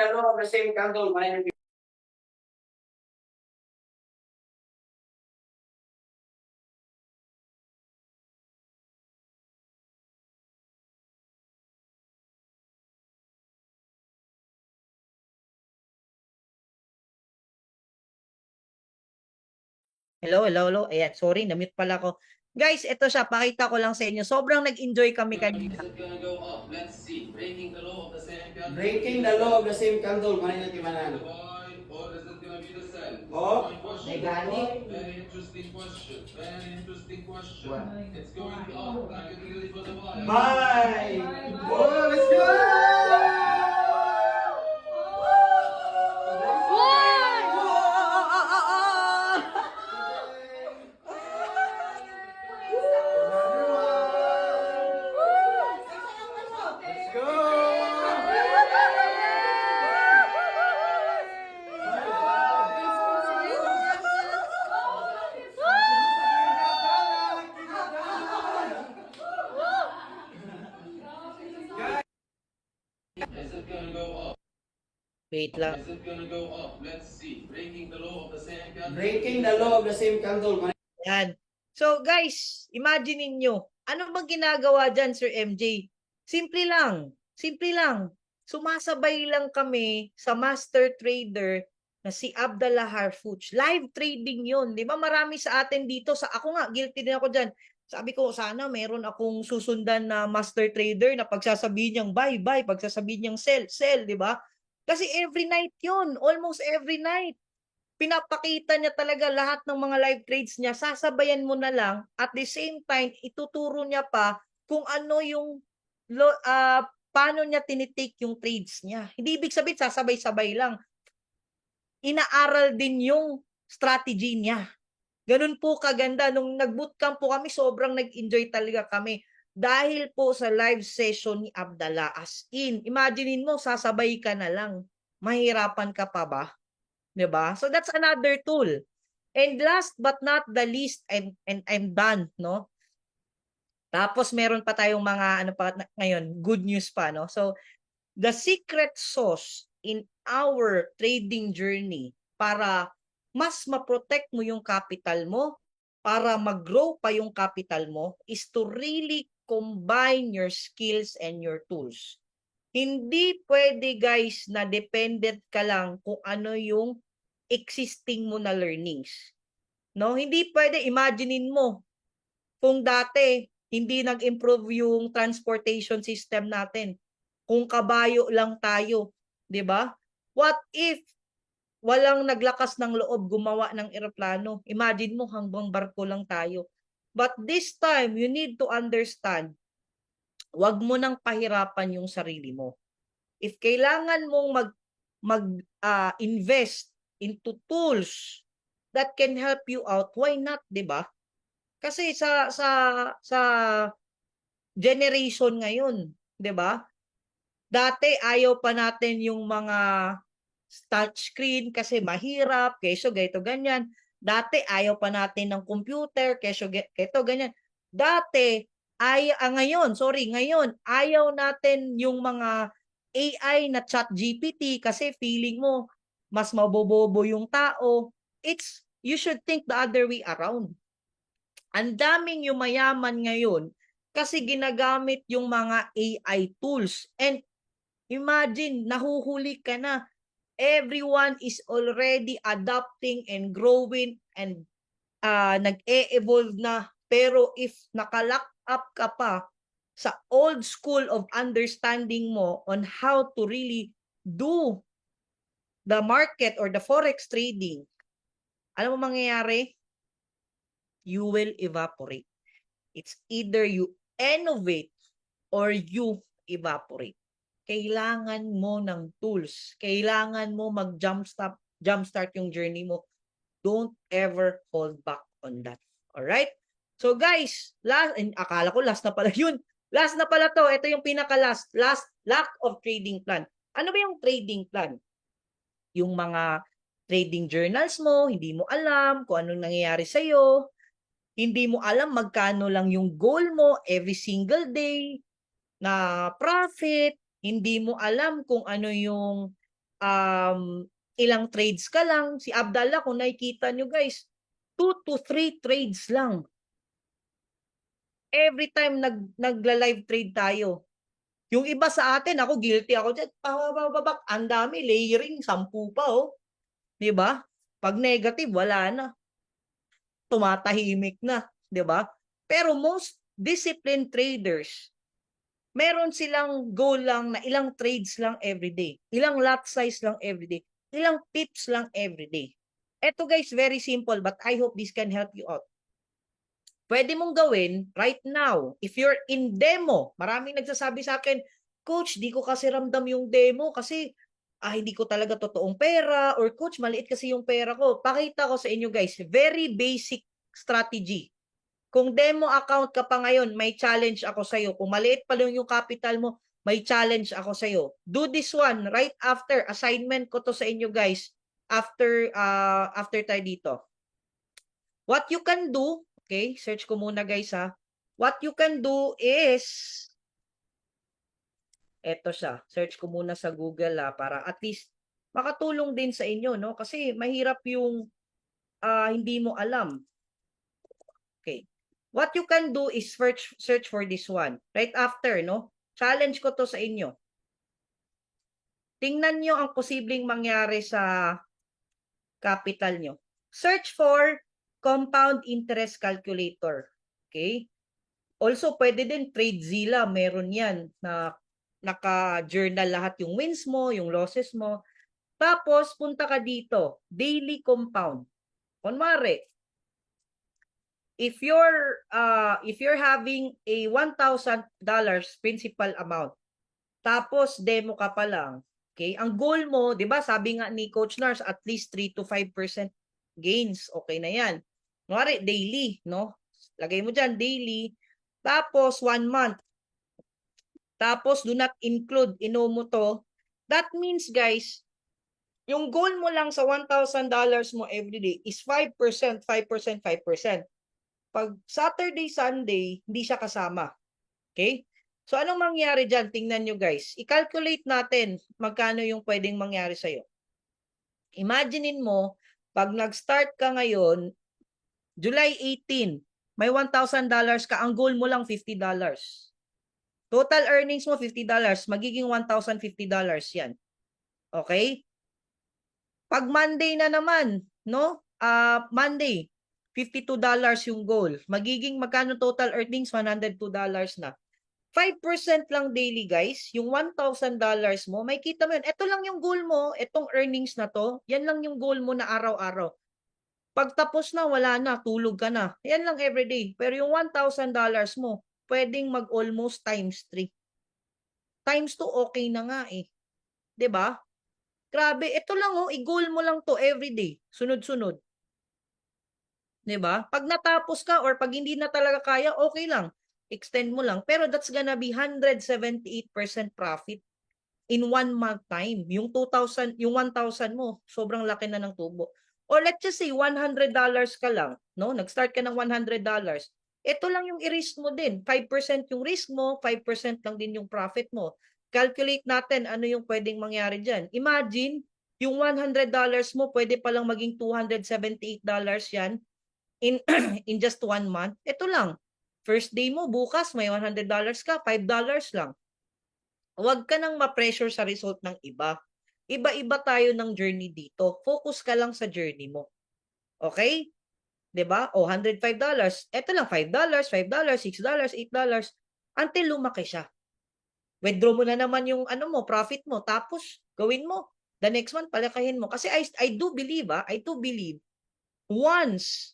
Hello, hello, hello. Ayan, sorry, na-mute pala ko. Guys, ito siya. Pakita ko lang sa inyo. Sobrang nag-enjoy kami kanina. Breaking the law of the same candle, manay na timanan. Oh, may gani. Very interesting question. What? It's going up. Are you ready for the buy? Bye! Oh, let's go! Let's go! Is it gonna go up? Wait lang. Is it gonna go up? Let's see. Breaking the law of the same candle. Breaking the law of the same candle, manay. Yan. So guys, imagine niyo, ano bang ginagawa dyan, Sir MJ? Simple lang. Simple lang. Sumasabay lang kami sa master trader na si Abdallah Harfouch. Live trading yun. Di ba marami sa atin dito, ako nga, guilty din ako dyan. Sabi ko, sana meron akong susundan na master trader na pagsasabihin niyang buy, buy, pagsasabihin niyang sell, sell, di ba? Kasi every night yun. Almost every night. Pinapakita niya talaga lahat ng mga live trades niya, sasabayan mo na lang, at the same time, ituturo niya pa kung ano yung, paano niya tinitake yung trades niya. Hindi ibig sabihin, sasabay-sabay lang. Inaaral din yung strategy niya. Ganun po kaganda. Nung nag-bootcamp po kami, sobrang nag-enjoy talaga kami. Dahil po sa live session ni Abdallah. As in, imaginein mo, sasabay ka na lang. Mahirapan ka pa ba? Diba? So that's another tool. And last but not the least, I'm done, no? Tapos meron pa tayong mga ano pa ngayon, good news pa, no? So the secret sauce in our trading journey para mas ma-protect mo yung capital mo, para mag-grow pa yung capital mo, is to really combine your skills and your tools. Hindi pwede guys na dependent ka lang kung ano yung existing mo na learnings. No, hindi pwede, imaginein mo kung dati hindi nag-improve yung transportation system natin. Kung kabayo lang tayo, 'di ba? What if walang naglakas ng loob gumawa ng eroplano? Imagine mo hanggang barko lang tayo. But this time, you need to understand, wag mo nang pahirapan yung sarili mo. If kailangan mong invest into tools that can help you out, why not, 'di ba? Kasi sa generation ngayon, 'di ba? Dati ayaw pa natin yung mga touchscreen kasi mahirap, keso ganito ganyan. Dati ayaw pa natin ng computer, keso ganito ganyan. Dati ngayon ayaw natin yung mga AI na chat GPT kasi feeling mo mas mabobobo yung tao. You should think the other way around. Ang daming yumayaman ngayon kasi ginagamit yung mga AI tools. And imagine, nahuhuli ka na. Everyone is already adapting and growing and nag-e-evolve na. Pero if nakalock up ka pa sa old school of understanding mo on how to really do the market or the forex trading, alam mo mangyayari? You will evaporate. It's either you innovate or you evaporate. Kailangan mo ng tools. Kailangan mo jumpstart yung journey mo. Don't ever hold back on that. Alright? So guys, akala ko last na pala yun. Last na pala to. Ito yung pinaka-last. Last, lack of trading plan. Ano ba yung trading plan? Yung mga trading journals mo, hindi mo alam kung anong nangyayari sa'yo. Hindi mo alam magkano lang yung goal mo every single day na profit. Hindi mo alam kung ano yung ilang trades ka lang. Si Abdallah, kung nakikita nyo guys, 2 to 3 trades lang. Every time nagla-live trade tayo. Yung iba sa atin, ako guilty ako dyan. Pabababak, ang dami, layering, 10 pa oh. 'Di ba? Pag negative, wala na. Tumatahimik na, 'di ba? Pero most disciplined traders, meron silang goal lang na ilang trades lang everyday, ilang lot size lang everyday, ilang pips lang everyday. Eto guys, very simple, but I hope this can help you out. Pwede mong gawin right now. If you're in demo, maraming nagsasabi sa akin, Coach, di ko kasi ramdam yung demo kasi hindi ko talaga totoong pera, or Coach, maliit kasi yung pera ko. Pakita ko sa inyo guys, very basic strategy. Kung demo account ka pa ngayon, may challenge ako sa'yo. Kung maliit pa lang yung capital mo, may challenge ako sa'yo. Do this one right after. Assignment ko to sa inyo guys after tayo dito. What you can do, okay, search ko muna guys ha. What you can do is, eto siya, search ko muna sa Google para at least makatulong din sa inyo, no? Kasi mahirap yung hindi mo alam. Okay. What you can do is search for this one. Right after, no? Challenge ko to sa inyo. Tingnan nyo ang posibleng mangyari sa capital nyo. Search for compound interest calculator. Okay? Also, pwede din TradeZilla. Meron yan na naka-journal lahat yung wins mo, yung losses mo. Tapos, punta ka dito. Daily compound. Kunwari, if you're having a $1,000 principal amount, tapos demo ka pa lang, okay? Ang goal mo, 'di ba? Sabi nga ni Coach Nars, at least 3 to 5% gains. Okay na 'yan. Kunwari, daily, no? Lagay mo diyan daily. Tapos 1 month. Tapos do not include mo to. That means, guys, yung goal mo lang sa $1,000 mo everyday is 5%, 5%, 5%. Pag Saturday, Sunday, hindi siya kasama. Okay? So, anong mangyari dyan? Tingnan nyo guys. I-calculate natin magkano yung pwedeng mangyari sa'yo. Imaginein mo, pag nag-start ka ngayon, July 18, may $1,000 ka, ang goal mo lang $50. Total earnings mo $50, magiging $1,050 yan. Okay? Pag Monday na naman, no? Monday, $52 yung goal. Magiging magkano total earnings? $102 na. 5% lang daily guys, yung $1,000 mo, may kita mo yun. Ito lang yung goal mo, itong earnings na to, yan lang yung goal mo na araw-araw. Pag tapos na, wala na, tulog ka na. Yan lang everyday. Pero yung $1,000 mo, pwedeng mag-almost times 3. Times 2, okay na nga eh. 'Di ba? Grabe, ito lang oh, i-goal mo lang to everyday. Sunod-sunod. 'Di ba? Pag natapos ka or pag hindi na talaga kaya, okay lang. Extend mo lang. Pero that's gonna be 178% profit in 1 month time. Yung 2,000, yung 1,000 mo, sobrang laki na ng tubo. Or let's just say $100 ka lang, no? Nag-start ka ng $100. Ito lang yung i-risk mo din. 5% yung risk mo, 5% lang din yung profit mo. Calculate natin ano yung pwedeng mangyari dyan. Imagine, yung $100 mo, pwede palang maging $278 yan in, in just 1 month. Ito lang. First day mo, bukas may $100 ka, $5 lang. Huwag ka nang ma-pressure sa result ng iba. Iba-iba tayo ng journey dito. Focus ka lang sa journey mo. Okay? 'Di ba? O, $105. Ito lang, $5, $6, $8, until lumaki siya. Withdraw mo na naman yung ano mo, profit mo, tapos gawin mo. The next one, palakahin mo. Kasi I do believe, once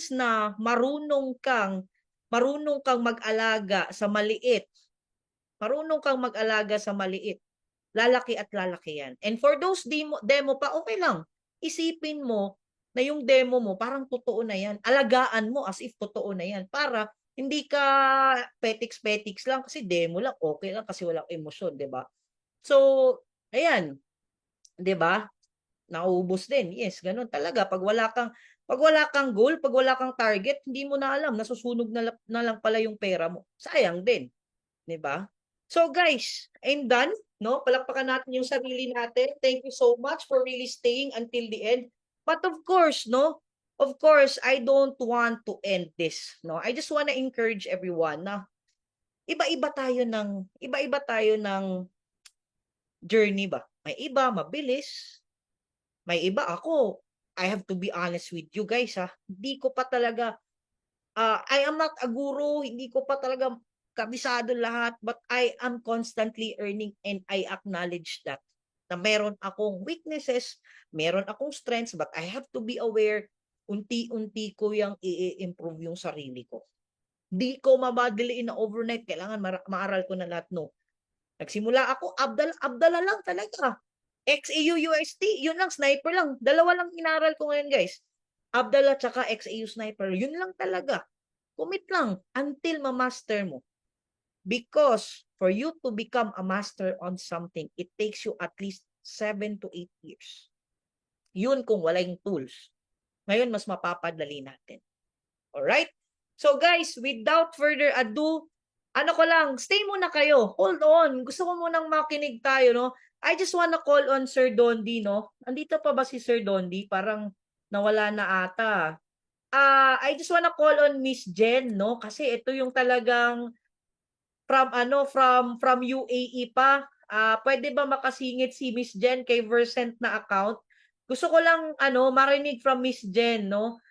na marunong kang mag-alaga sa maliit, lalaki at lalaki yan. And for those demo pa, okay lang. Isipin mo na yung demo mo, parang totoo na yan. Alagaan mo as if totoo na yan. Para hindi ka petiks-petiks lang kasi demo lang, okay lang kasi walang emosyon, 'di ba? So, ayan, 'di ba? Naubos din. Yes, ganun talaga. Pag wala kang Pag wala kang goal, pag wala kang target, hindi mo na alam, nasusunog na lang pala yung pera mo. Sayang din, 'di ba? So guys, I'm done, no? Palakpakan natin yung sarili natin. Thank you so much for really staying until the end. But of course, no? Of course, I don't want to end this, no? I just want to encourage everyone na iba-iba tayo ng journey ba. May iba mabilis, may iba ako. I have to be honest with you guys ha. Hindi ko pa talaga I am not a guru, hindi ko pa talaga kabisado lahat, but I am constantly earning and I acknowledge that na meron akong weaknesses, meron akong strengths, but I have to be aware, unti-unti ko yung i-improve yung sarili ko. Di ko mamadaliin na overnight, kailangan maaral ko na lahat, no. Nagsimula ako, abdala lang talaga. XAU UST, yun lang, sniper lang. Dalawa lang inaral ko ngayon, guys. Abdala tsaka XAU sniper, yun lang talaga. Commit lang until ma-master mo. Because for you to become a master on something, it takes you at least 7 to 8 years. Yun kung wala yung tools. Ngayon, mas mapapadali natin. Alright? So guys, without further ado, ano ko lang, stay muna kayo. Hold on. Gusto ko munang makinig tayo, no? I just wanna call on Sir Dondi, no? Andito pa ba si Sir Dondi? Parang nawala na ata. I just wanna call on Miss Jen, no? Kasi ito yung talagang from UAE pa. Pwede ba makasingit si Miss Jen kay Versent na account? Gusto ko lang marinig from Miss Jen, no?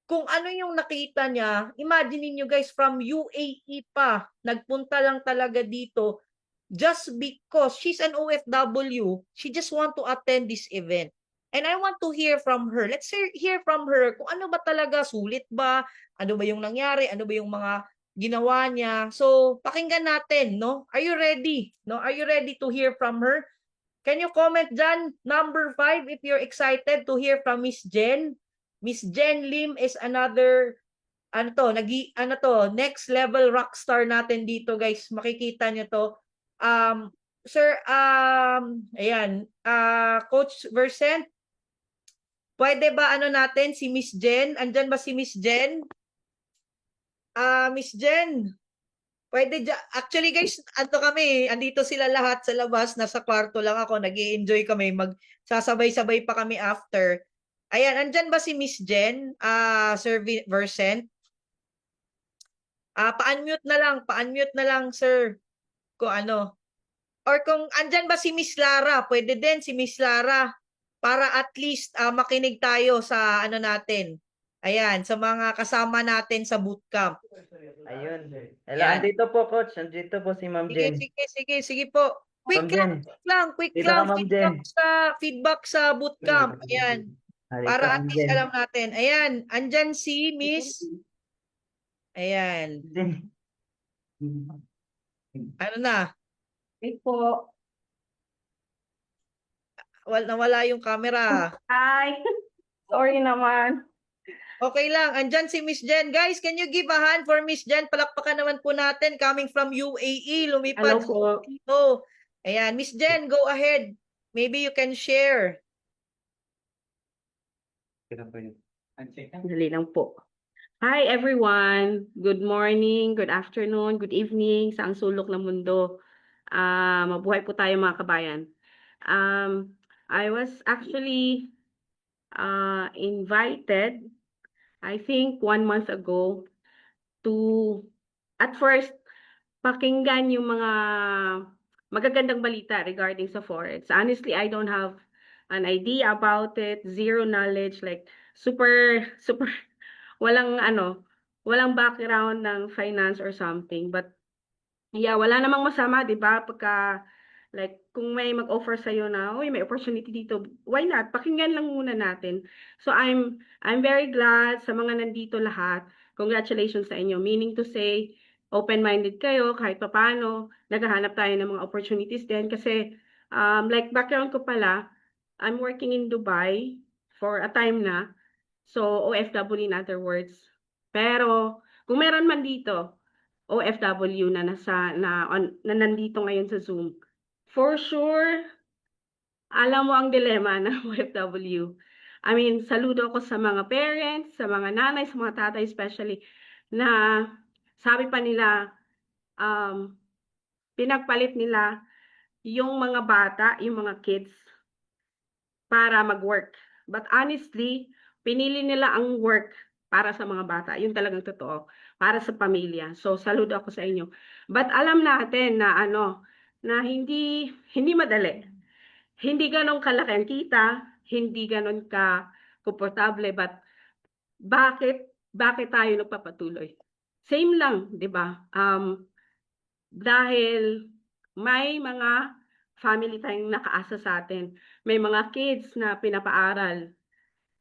Kung ano yung nakita niya, imagine niyo guys, from UAE pa, nagpunta lang talaga dito just because she's an OFW, she just want to attend this event. And I want to hear from her. Let's hear from her kung ano ba talaga, sulit ba? Ano ba yung nangyari? Ano ba yung mga ginawa niya? So, pakinggan natin, no? Are you ready? No? Are you ready to hear from her? Can you comment dyan, number 5, if you're excited to hear from Miss Jen? Miss Jen Lim is another, next level rockstar natin dito, guys. Makikita nyo to. Sir, ayan, Coach Versent, pwede ba natin si Miss Jen? Andyan ba si Miss Jen? Miss Jen, pwede actually guys, andito sila lahat sa labas, nasa kwarto lang ako, nag-i-enjoy kami, magsasabay-sabay pa kami after. Ayan, andyan ba si Miss Jen? Sir Versent? Pa-unmute na lang, sir. Kung ano. Or kung andyan ba si Miss Lara, pwede din si Miss Lara. Para at least makinig tayo sa natin. Ayan, sa mga kasama natin sa bootcamp. Ayun. Hello, andito po coach. Andito po si Ma'am Jen. Sige po. Quick lang. Feedback sa bootcamp. Ayan. Para at least alam natin. Ayan, andyan si Miss. Ayan. Ano na? Hey po. Nawala yung camera. Hi. Sorry naman. Okay lang. Andyan si Miss Jen. Guys, can you give a hand for Miss Jen? Palakpakan naman po natin. Coming from UAE. Lumipad. Hello po. Dito. Ayan. Miss Jen, go ahead. Maybe you can share. Dali lang po. Hi everyone. Good morning, good afternoon, good evening sa ang sulok ng mundo. Mabuhay po tayo mga kabayan. I was actually invited, I think 1 month ago, to at first pakinggan yung mga magagandang balita regarding sa Forex. Honestly, I don't have an idea about it, zero knowledge, like super walang background ng finance or something. But yeah, wala namang masama, 'di ba? Pagka like kung may mag-offer sa iyo na, "Uy, may opportunity dito." Why not? Pakinggan lang muna natin. So I'm very glad sa mga nandito lahat. Congratulations sa inyo. Meaning to say, open-minded kayo kahit papaano. Naghahanap tayo ng mga opportunities din kasi like background ko pala, I'm working in Dubai for a time na. So OFW in other words. Pero kung meron man dito OFW na nandito ngayon sa Zoom, for sure, alam mo ang dilemma ng OFW. I mean, saludo ako sa mga parents, sa mga nanay, sa mga tatay especially, na sabi pa nila, pinagpalit nila yung mga bata, yung mga kids, para mag-work. But honestly, pinili nila ang work para sa mga bata. Yun talagang totoo. Para sa pamilya. So, saludo ako sa inyo. But alam natin na na hindi madali. Hindi ganon kalaki ang kita, hindi ganon ka komportable, but bakit tayo nagpapatuloy? Same lang, 'di ba? Dahil may mga family tayong nakaasa sa atin. May mga kids na pinapaaral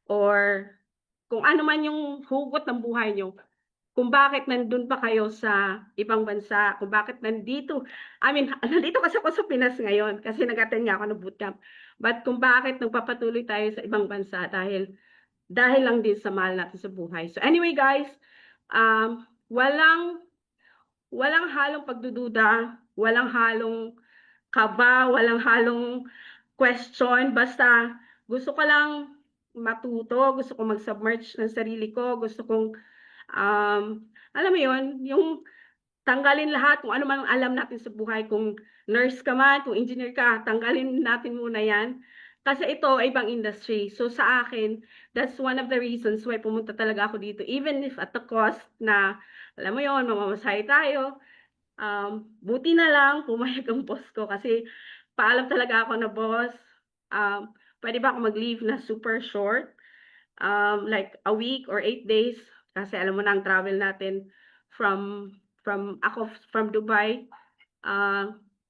or kung ano man yung hugot ng buhay nyo, kung bakit nandun pa kayo sa ibang bansa, kung bakit nandito, nandito kasi ako sa Pinas ngayon kasi nag-attend nga ako ng bootcamp. But kung bakit nagpapatuloy tayo sa ibang bansa dahil lang din sa mahal natin sa buhay. So anyway guys, walang halong pagdududa, walang halong kaba, walang halong question, basta gusto ko lang matuto, gusto ko mag-submerge ng sarili ko, gusto kong alam mo yon, yung tanggalin lahat kung ano man ang alam natin sa buhay, kung nurse ka man, kung engineer ka, tanggalin natin muna yan. Kasi ito ay ibang industry. So sa akin, that's one of the reasons why pumunta talaga ako dito. Even if at the cost na, alam mo yon, mamamasahe tayo, buti na lang pumayag ang boss ko kasi paalam talaga ako na boss, pwede ba ako mag-leave na super short? Like a week or 8 days kasi alam mo na ang travel natin from Dubai,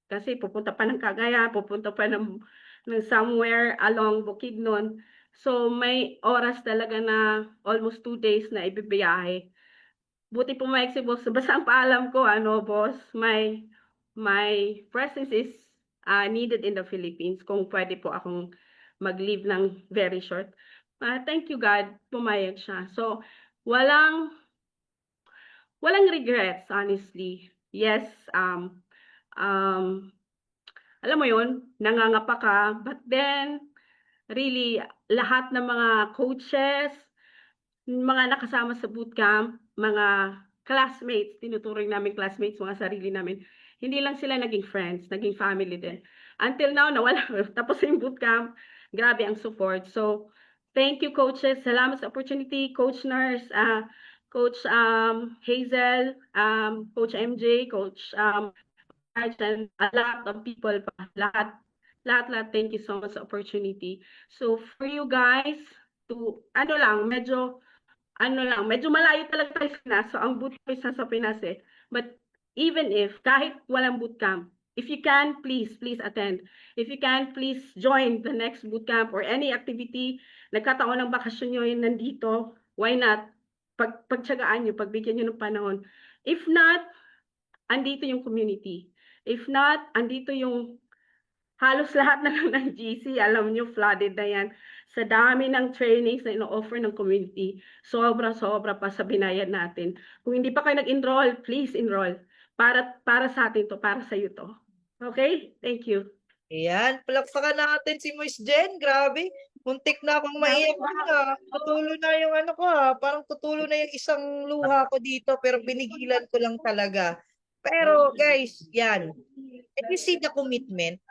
kasi pupunta pa ng Cagayan, pupunta pa ng somewhere along Bukidnon. So may oras talaga na almost 2 days na ibibiyahe. Buti pumayag si boss. Basta ang paalam ko, boss, my presence is needed in the Philippines. Kung pwede po akong mag-leave ng very short. Thank you God, pumayag siya. So, walang regrets, honestly. Yes, alam mo yun, nangangapa ka, but then, really, lahat ng mga coaches, mga nakasama sa bootcamp, mga classmates, tinuturing namin classmates, mga sarili namin, hindi lang sila naging friends, naging family din. Until now, nawala, tapos yung bootcamp, grabe ang support. So, thank you coaches, salamat sa opportunity, Coach Nurse, Coach Hazel, Coach MJ, Coach and a lot of people pa, lahat, thank you so much sa opportunity. So, for you guys, to, medyo malayo talaga tayo sa Pinas. So, ang bootcamp is sa Pinas eh. But even if, kahit walang bootcamp, if you can, please attend. If you can, please join the next bootcamp or any activity. Nagkataon ng bakasyon nyo yun nandito, why not? Pagtsagaan nyo, pagbigyan nyo ng panahon. If not, andito yung community. If not, andito yung halos lahat na lang ng GC, alam nyo, flooded na yan. Sa dami ng trainings na ino-offer ng community, sobra pa sa binayad natin. Kung hindi pa kayo nag-enroll, please enroll. Para sa atin to, para sa iyo to. Okay? Thank you. Ayan, palakpakan natin si Miss Jen. Grabe. Muntik na akong maiyak na. Tutulo na yung parang tutulo na yung isang luha ko dito, pero binigilan ko lang talaga. Pero guys, yan. Can you see the commitment?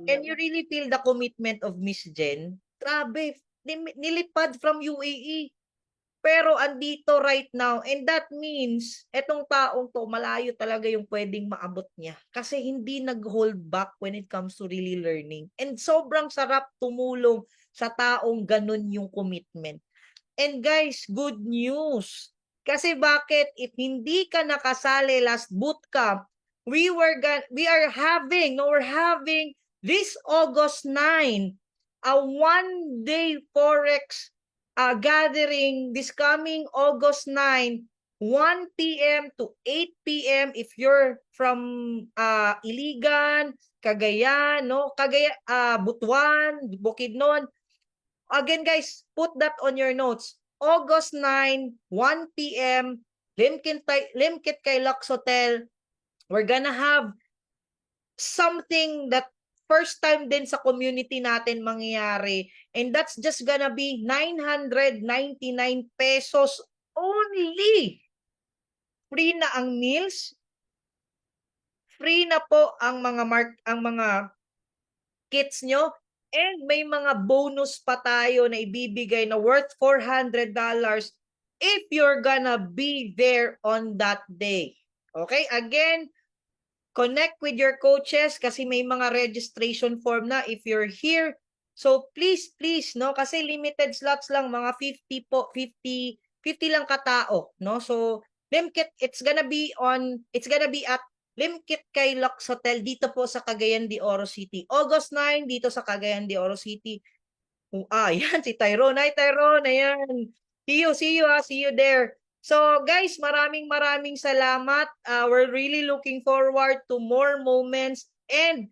Can you really feel the commitment of Miss Jen? Grabe, nilipad from UAE. Pero andito right now, and that means, etong taong to, malayo talaga yung pwedeng maabot niya. Kasi hindi nag-hold back when it comes to really learning. And sobrang sarap tumulong sa taong ganun yung commitment. And guys, good news. Kasi bakit? If hindi ka nakasali last bootcamp, we're having this August 9, a one-day Forex gathering this coming August 9, 1 p.m. to 8 p.m. if you're from Iligan, Cagayan, Butuan, Bukidnon. Again guys, put that on your notes. August 9, 1 p.m. Limkit kay Lux Hotel. We're gonna have something that first time din sa community natin mangyayari. And that's just gonna be 999 pesos only. Free na ang meals. Free na po ang mga kits nyo. And may mga bonus pa tayo na ibibigay na worth $400 if you're gonna be there on that day. Okay? Again, connect with your coaches kasi may mga registration form na if you're here. So please, no? Kasi limited slots lang, mga 50 po, 50 lang katao, no? So Limkit, it's gonna be at Limkit kay Lux Hotel dito po sa Cagayan de Oro City. August 9 dito sa Cagayan de Oro City. Yan si Tyrone. Hi Tyrone, ayan. See you there. So guys, maraming salamat. We're really looking forward to more moments and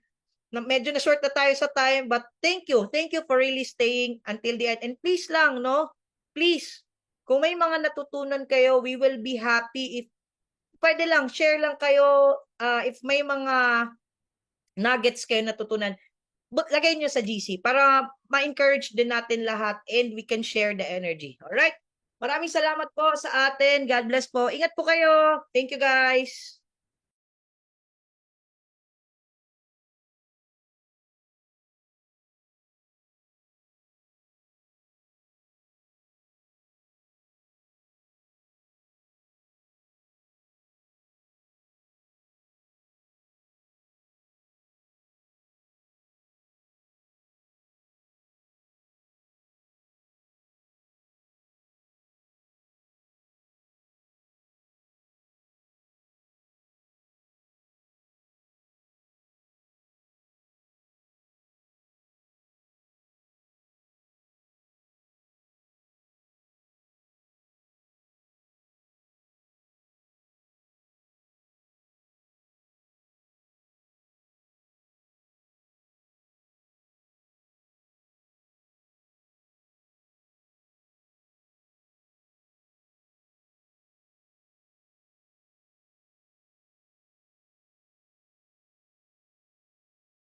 medyo na short na tayo sa time but thank you for really staying until the end. And please lang, no? Please, kung may mga natutunan kayo, we will be happy if pwede lang, share lang kayo if may mga nuggets kayo natutunan. Lagay nyo sa GC para ma-encourage din natin lahat and we can share the energy. Alright? Maraming salamat po sa atin. God bless po. Ingat po kayo. Thank you guys.